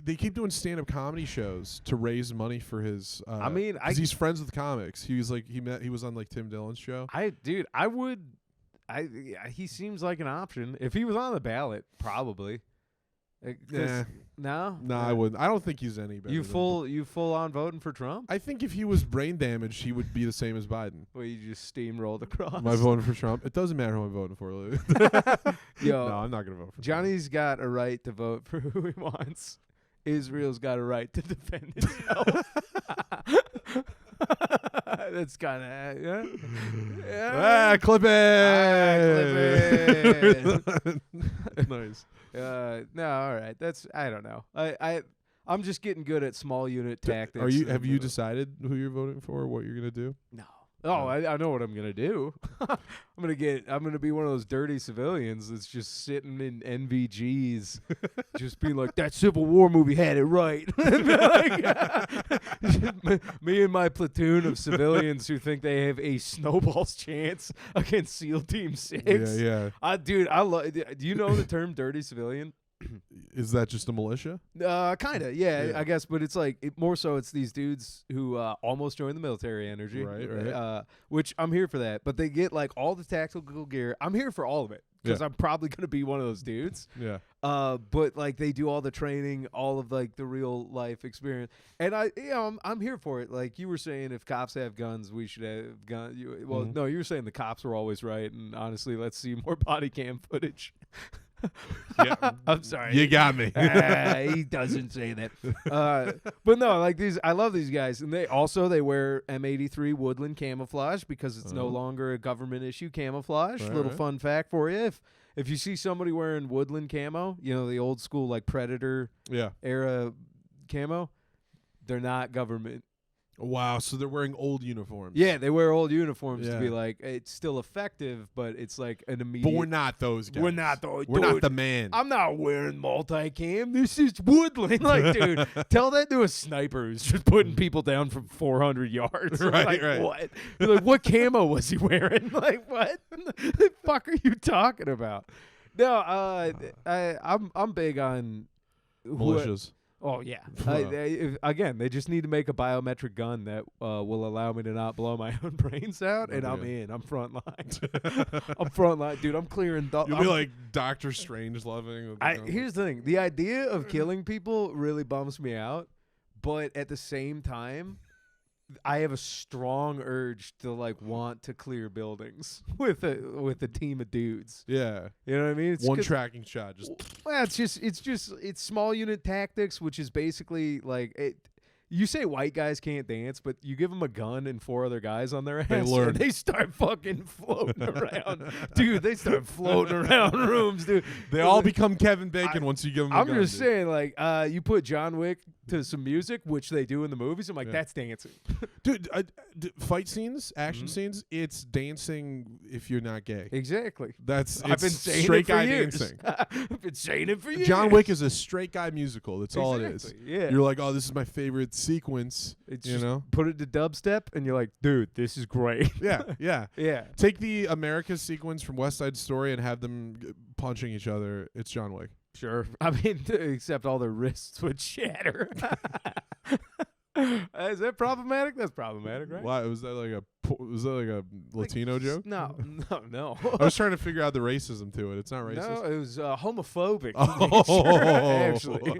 They keep doing stand-up comedy shows to raise money for his. I mean, 'cause he's friends with comics. He was like he was on like Tim Dillon's show. He seems like an option. If he was on the ballot, probably. Nah. No? I wouldn't. I don't think he's any better. You full on voting for Trump? I think if he was brain damaged, he would be the same as Biden. Well, you just steamrolled across. Am I voting for Trump? It doesn't matter who I'm voting for. Yo, no, I'm not gonna vote for Johnny's got a right to vote for who he wants. Israel's got a right to defend itself. That's kind of yeah. Clip it. Clip it. Nice. No, all right. That's I don't know. I'm just getting good at small unit tactics. Have you decided who you're voting for? Or what you're gonna do? No. Oh, I know what I'm gonna do. I'm gonna be one of those dirty civilians that's just sitting in NVGs, just being like, that Civil War movie had it right. Me and my platoon of civilians who think they have a snowball's chance against SEAL Team 6. Yeah. Dude, I love. Do you know the term dirty civilian? Is that just a militia? Kind of, yeah, I guess. But it's like more so. It's these dudes who almost joined the military energy, right. Which I'm here for that. But they get like all the tactical gear. I'm here for all of it because I'm probably gonna be one of those dudes. Yeah. But like they do all the training, all of like the real life experience, and I'm here for it. Like you were saying, if cops have guns, we should have guns. No, you were saying the cops were always right, and honestly, let's see more body cam footage. Yeah, I'm sorry. You got me. He doesn't say that. But no, like these, I love these guys, and they wear M83 woodland camouflage because it's no longer a government issue camouflage. Little fun fact for you: if you see somebody wearing woodland camo, you know the old school like Predator era camo, they're not government. Wow, so they're wearing old uniforms. Yeah, they wear old uniforms to be like, it's still effective, but it's like an immediate. But we're not those guys. We're not those. We're not the man. I'm not wearing multicam. This is woodland. Like, dude, tell that to a sniper who's just putting people down from 400 yards. Right. What? You're like, what camo was he wearing? Like, what the fuck are you talking about? No, I'm big on militias. Oh, yeah. Again, they just need to make a biometric gun that will allow me to not blow my own brains out, and I'm in. I'm front line. I'm front line. Dude, I'm clearing. You'll be like Doctor Strange loving. Here's the thing. The idea of killing people really bums me out, but at the same time, I have a strong urge to like want to clear buildings with a team of dudes. Yeah, you know what I mean. It's one tracking shot. It's small unit tactics, which is basically like it. You say white guys can't dance, but you give them a gun and 4 other guys on their ass, and they start fucking floating around. Dude, they start floating around rooms, dude. They all become Kevin Bacon once you give them a gun. I'm just saying, like, you put John Wick to some music, which they do in the movies, I'm like, that's dancing. Dude, fight scenes, action scenes, it's dancing if you're not gay. Exactly. I've been saying straight guy dancing. I've been saying it for years. John Wick is a straight guy musical. That's all it is. Yeah. You're like, oh, this is my favorite sequence. It's you know, put it to dubstep, and you're like, dude, this is great. Yeah. Yeah. Take the America sequence from West Side Story and have them punching each other. It's John Wick. Sure. I mean, except all their wrists would shatter. Is that problematic? That's problematic, right? Why was that like a Latino joke? No. I was trying to figure out the racism to it. It's not racist. No, it was homophobic. Actually.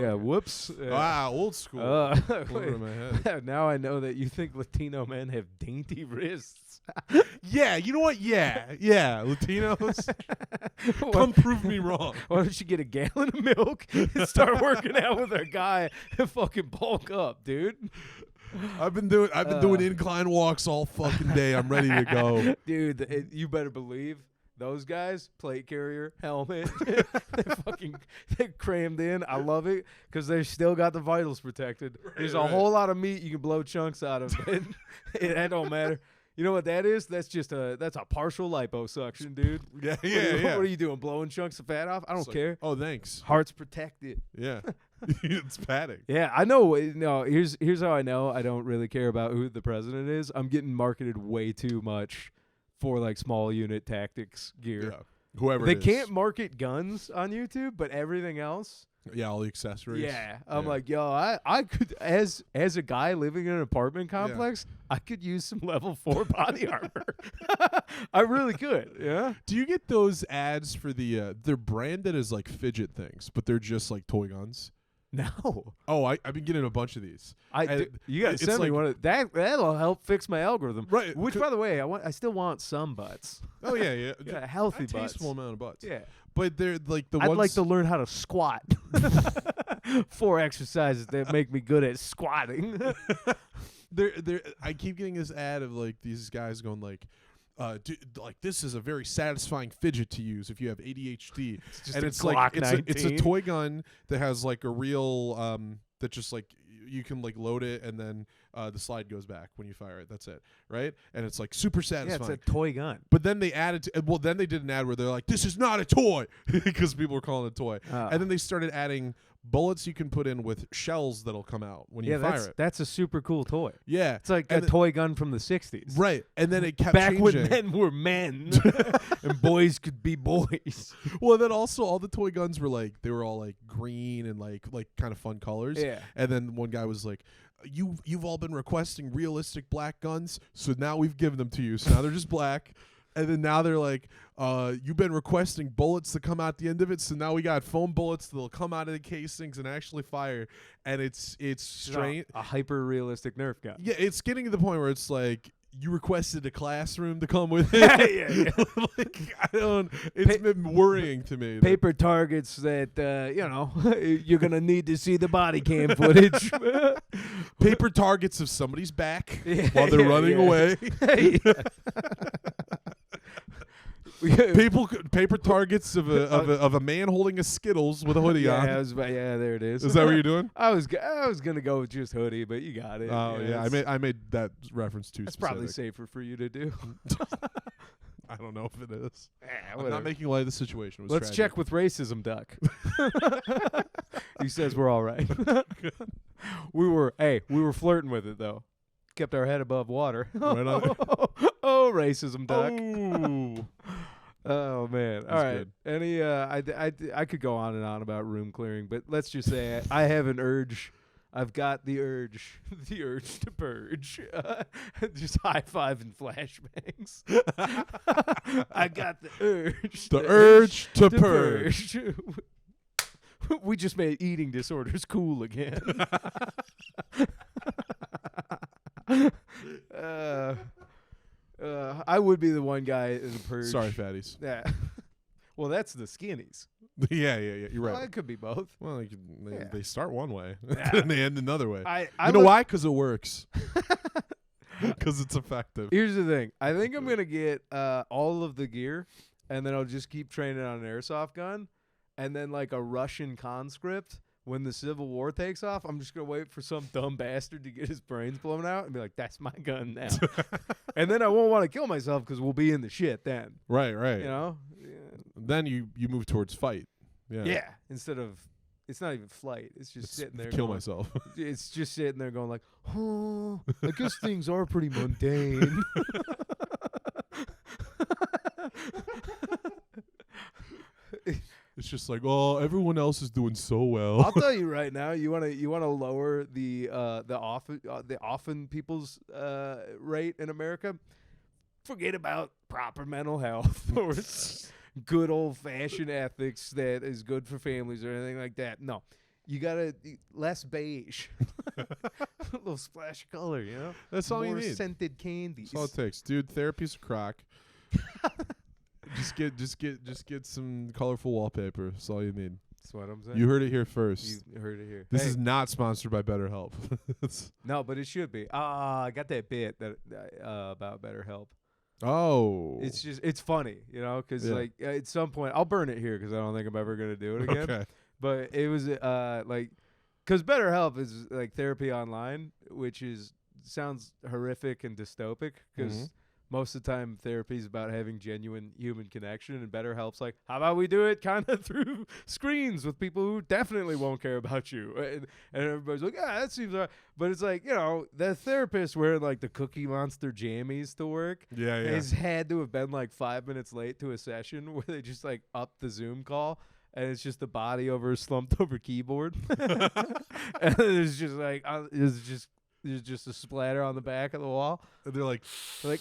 Yeah. Whoops. Wow, old school. Over my head. Now I know that you think Latino men have dainty wrists. Yeah, you know what? Yeah, Latinos. Come prove me wrong. Why don't you get a gallon of milk and start working out with our guy and fucking bulk up, dude? I've been doing incline walks all fucking day. I'm ready to go. Dude, you better believe those guys, plate carrier, helmet, they're crammed in. I love it because they still got the vitals protected. There's a whole lot of meat you can blow chunks out of. That don't matter. You know what that is? That's a partial liposuction, dude. Yeah. What are you doing? Blowing chunks of fat off? I don't care. Oh, thanks. Heart's protected. Yeah. It's padding. Yeah, I know. No, here's how I know I don't really care about who the president is. I'm getting marketed way too much for like small unit tactics gear. Yeah. Whoever they it is. can't market guns on YouTube, but everything else. Yeah, all the accessories. Yeah, I'm like, yo, I could as a guy living in an apartment complex, I could use some level 4 body armor. I really could. Yeah. Do you get those ads for the? They're branded as like fidget things, but they're just like toy guns. No. Oh, I've been getting a bunch of these. You got to send me one. That'll help fix my algorithm. Right. Which, by the way, I still want some butts. Oh yeah. Yeah, healthy a butts. tasteful amount of butts. Yeah. But they're like the I'd ones. like to learn how to squat. 4 exercises that make me good at squatting. I keep getting this ad of like these guys going like, like this is a very satisfying fidget to use if you have ADHD. It's just and a it's Glock like 19. it's a toy gun that has like a real that just like you can like load it and then the slide goes back when you fire it. That's it, right? And it's like super satisfying. Yeah, it's a toy gun. But then they added then they did an ad where they're like, this is not a toy, because people were calling it a toy. And then they started adding bullets you can put in with shells that'll come out when you fire it. That's a super cool toy. Yeah. It's like a toy gun from the 60s. Right. And then it kept Back changing. when men were men and boys could be boys. Well, then also all the toy guns were like, they were all like green and like kind of fun colors. Yeah. And then one guy was like, you've all been requesting realistic black guns, so now we've given them to you. So now they're just black. And then now they're like, you've been requesting bullets to come out the end of it, so now we got foam bullets that'll come out of the casings and actually fire. And it's strange. A hyper realistic Nerf gun. Yeah, it's getting to the point where it's like, you requested a classroom to come with it. Yeah. Like, it's been worrying to me. Paper targets that, you're going to need to see the body cam footage. Paper targets of somebody's back while they're running away. Paper targets of a man holding a Skittles with a hoodie on. There it is. Is that what you're doing? I was gonna go with just hoodie, but you got it. Oh yeah, I made that reference too. That's probably safer for you to do. I don't know if it is. I'm not making light of the situation. Let's check with Racism Duck. He says we're all right. We were flirting with it though. Kept our head above water. Right on. Oh, Racism Duck. Ooh. Oh man! That's All right. good. I could go on and on about room clearing, but let's just say I have an urge. I've got the urge to purge. Just high five and flashbangs. I got the urge. The urge to purge. We just made eating disorders cool again. I would be the one guy as a purge. Sorry, fatties. Yeah. Well, that's the skinnies. Yeah. You're right. Well, it could be both. Well, Yeah. they start one way Yeah. and they end another way. You know why? Because it works. Because it's effective. Here's the thing. I think I'm gonna get all of the gear, and then I'll just keep training on an airsoft gun, and then like a Russian conscript. When the Civil War takes off, I'm just going to wait for some dumb bastard to get his brains blown out and be like, that's my gun now. And then I won't want to kill myself because we'll be in the shit then. Right. You know? Yeah. Then you move towards fight. Yeah. Instead of, it's not even flight. It's just sitting there. Kill myself. It's just sitting there going like, oh, I guess things are pretty mundane. It's just like, oh, everyone else is doing so well. I'll tell you right now, you want to lower the often people's rate in America. Forget about proper mental health or good old fashioned ethics that is good for families or anything like that. No, you gotta less beige, a little splash of color. You know, That's all you more need. scented candies. That's all it takes, dude. Therapy's a crock. Just get some colorful wallpaper. That's all you need. That's what I'm saying. You heard it here first. You heard it here. This is not sponsored by BetterHelp. No, but it should be. I got that bit that about BetterHelp. Oh, It's funny, you know, because like at some point I'll burn it here because I don't think I'm ever gonna do it again. Okay. But it was like, because BetterHelp is like therapy online, which sounds horrific and dystopic because most of the time therapy is about having genuine human connection, and BetterHelp's like, how about we do it kind of through screens with people who definitely won't care about you, and everybody's like, yeah, that seems right. But it's like, you know, the therapist wearing like the Cookie Monster jammies to work has had to have been like 5 minutes late to a session where they just like up the Zoom call. And it's just the body over a slumped over keyboard. And it's just like, it's just There's just a splatter on the back of the wall. And they're like,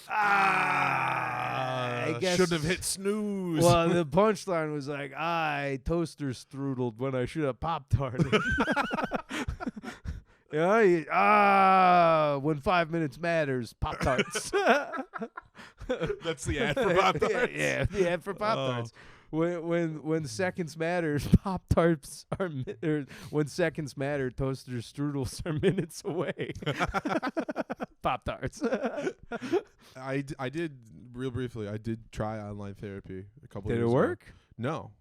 I guess shouldn't have hit snooze. Well, the punchline was like, I toaster strudelled when I should have Pop-Tarted. When 5 minutes matters, Pop-Tarts. That's the ad for Pop-Tarts? Yeah, the ad for Pop-Tarts. When seconds matter, Pop-Tarts are when seconds matter, toaster strudels are minutes away. Pop-Tarts. I did real briefly. I did try online therapy a couple. Did years it work? Ago. No.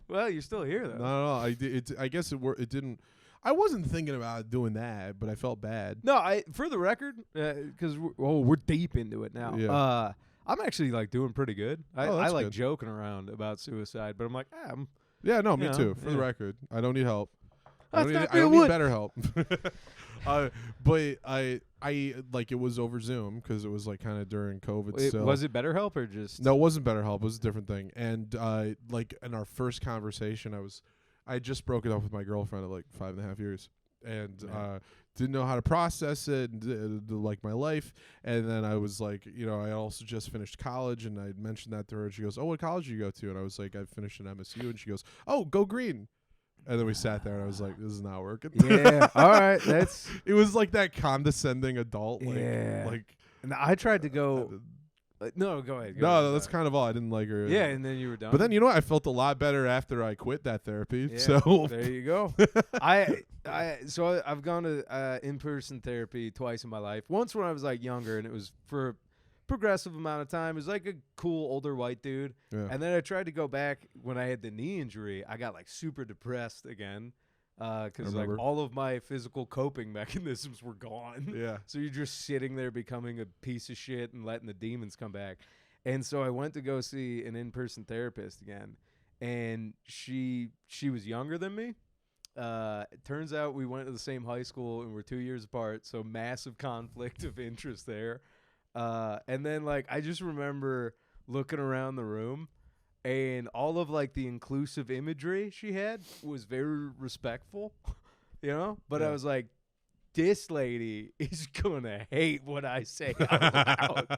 Well, you're still here though. No. I did. I guess it didn't. I wasn't thinking about doing that, but I felt bad. No, for the record, because we're deep into it now. Yeah. I'm actually like doing pretty good. I like good. joking around about suicide, but I'm like, Yeah, no, me you know, too. For the record, I don't need help. I That's not don't real need better help. But I like it was over Zoom because it was like kind of during COVID. still. Was it BetterHelp or just? No, it wasn't BetterHelp. It was a different thing. And like in our first conversation, I had just broken up with my girlfriend of like 5.5 years, and didn't know how to process it and like my life. And then I was like, I also just finished college, and I mentioned that to her. And she goes, "Oh, what college did you go to?" And I was like, "I finished an MSU." And she goes, "Oh, go green." And then we sat there, and I was like, "This is not working." Yeah. All right. That's. It was like that condescending adult. Like And I tried to go. No, go ahead. no, that's kind of all. I didn't like her. Yeah, and then you were done. But then I felt a lot better after I quit that therapy. Yeah, So there you go. So I've gone to in-person therapy twice in my life. Once when I was like younger, and it was for a progressive amount of time. It was like a cool older white dude. Yeah. And then I tried to go back when I had the knee injury. I got like super depressed again because like all of my physical coping mechanisms were gone. Yeah. So you're just sitting there becoming a piece of shit and letting the demons come back. And so I went to go see an in-person therapist again, and she was younger than me. It turns out we went to the same high school and we're 2 years apart, so massive conflict of interest there. And then like I just remember looking around the room, and all of like the inclusive imagery she had was very respectful, But I was like, this lady is gonna hate what I say out loud.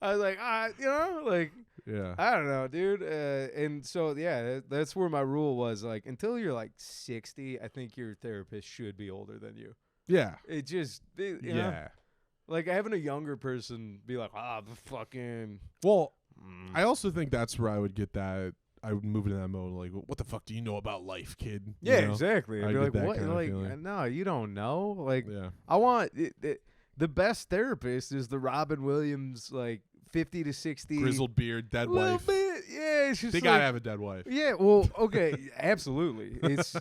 I was like, Yeah. I don't know, dude. And so, that's where my rule was. Like, until you're like 60, I think your therapist should be older than you. Yeah. It just, you know, like having a younger person be like, fucking. Well, I also think that's where I would get that. I would move into that mode, like, what the fuck do you know about life, kid? Yeah, exactly. I You're like, get that what? kind of Like, feeling. no, you don't know. Like, Yeah. I want the best therapist is the Robin Williams, like 50 to 60 Grizzled beard, dead little wife. bit. Yeah, it's just They like, gotta have a dead wife. yeah, well, okay, absolutely.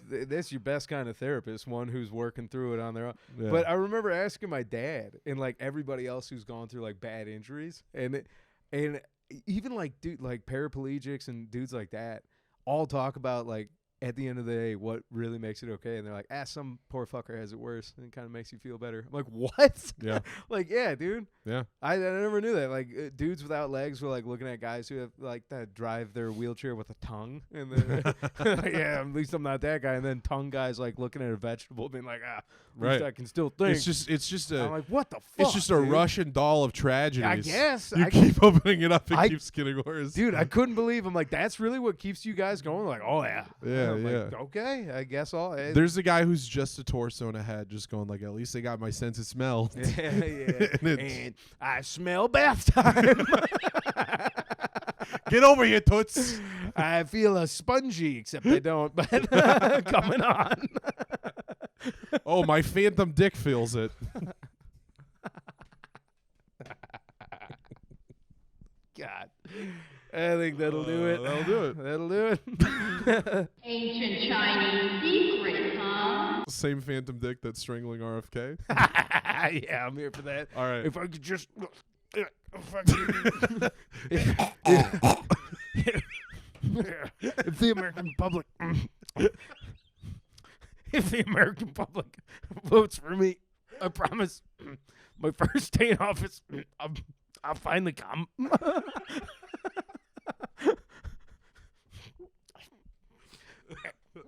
That's your best kind of therapist, one who's working through it on their own. Yeah. But I remember asking my dad and like everybody else who's gone through like bad injuries, and even like like paraplegics and dudes like that all talk about like at the end of the day what really makes it okay, and they're like, some poor fucker has it worse, and it kind of makes you feel better. I'm like, what? Yeah. Like, yeah, dude. Yeah. I never knew that. Like, dudes without legs were like looking at guys who have like that drive their wheelchair with a tongue, and then yeah, at least I'm not that guy. And then tongue guys like looking at a vegetable, being like, at least I can still think. It's just a. I'm like, what the fuck? It's just a dude? Russian doll of tragedies. I guess. You keep opening it up and keeps getting worse. Dude, I couldn't believe. I'm like, that's really what keeps you guys going. Like, oh yeah, Yeah, I'm yeah. Like, okay, I guess all. There's a guy who's just a torso and a head, just going like, at least they got my sense of smell. yeah. And I smell bath time. Get over here, toots. I feel a spongy, except I don't. But coming on. Oh, my phantom dick feels it. God. I think that'll do it. That'll do it. That'll do it. Ancient Chinese secret, huh? Same phantom dick that's strangling RFK. Yeah, I'm here for that. All right. If I could just. If the American public. If the American public votes for me, I promise my first day in office, I'll finally come.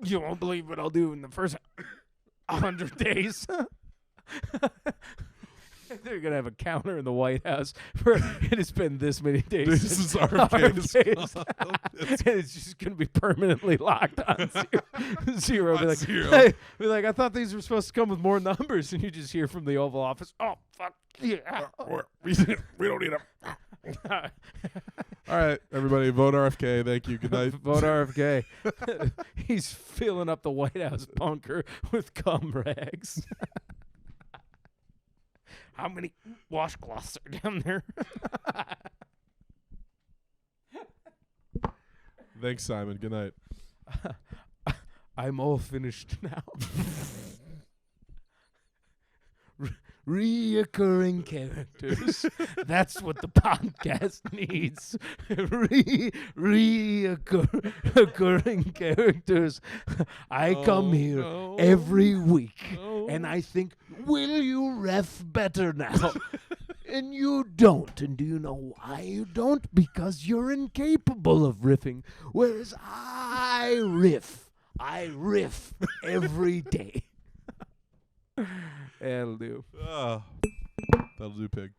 You won't believe what I'll do in the first 100 days. They're gonna have a counter in the White House for it has been this many days. This is RFK's and it's just gonna be permanently locked on zero. On zero. Hey, be like, I thought these were supposed to come with more numbers, and you just hear from the Oval Office, oh fuck yeah. We don't need them. All right, everybody, vote RFK. Thank you. Good night. Vote RFK. He's filling up the White House bunker with cum rags. How many washcloths are down there? Thanks, Simon. Good night. I'm all finished now. Reoccurring characters. That's what the podcast needs. Reoccurring characters. I come here every week, and I think, will you ref better now? And you don't. And do you know why you don't? Because you're incapable of riffing, whereas I riff. I riff every day. That'll do. That'll do, pig.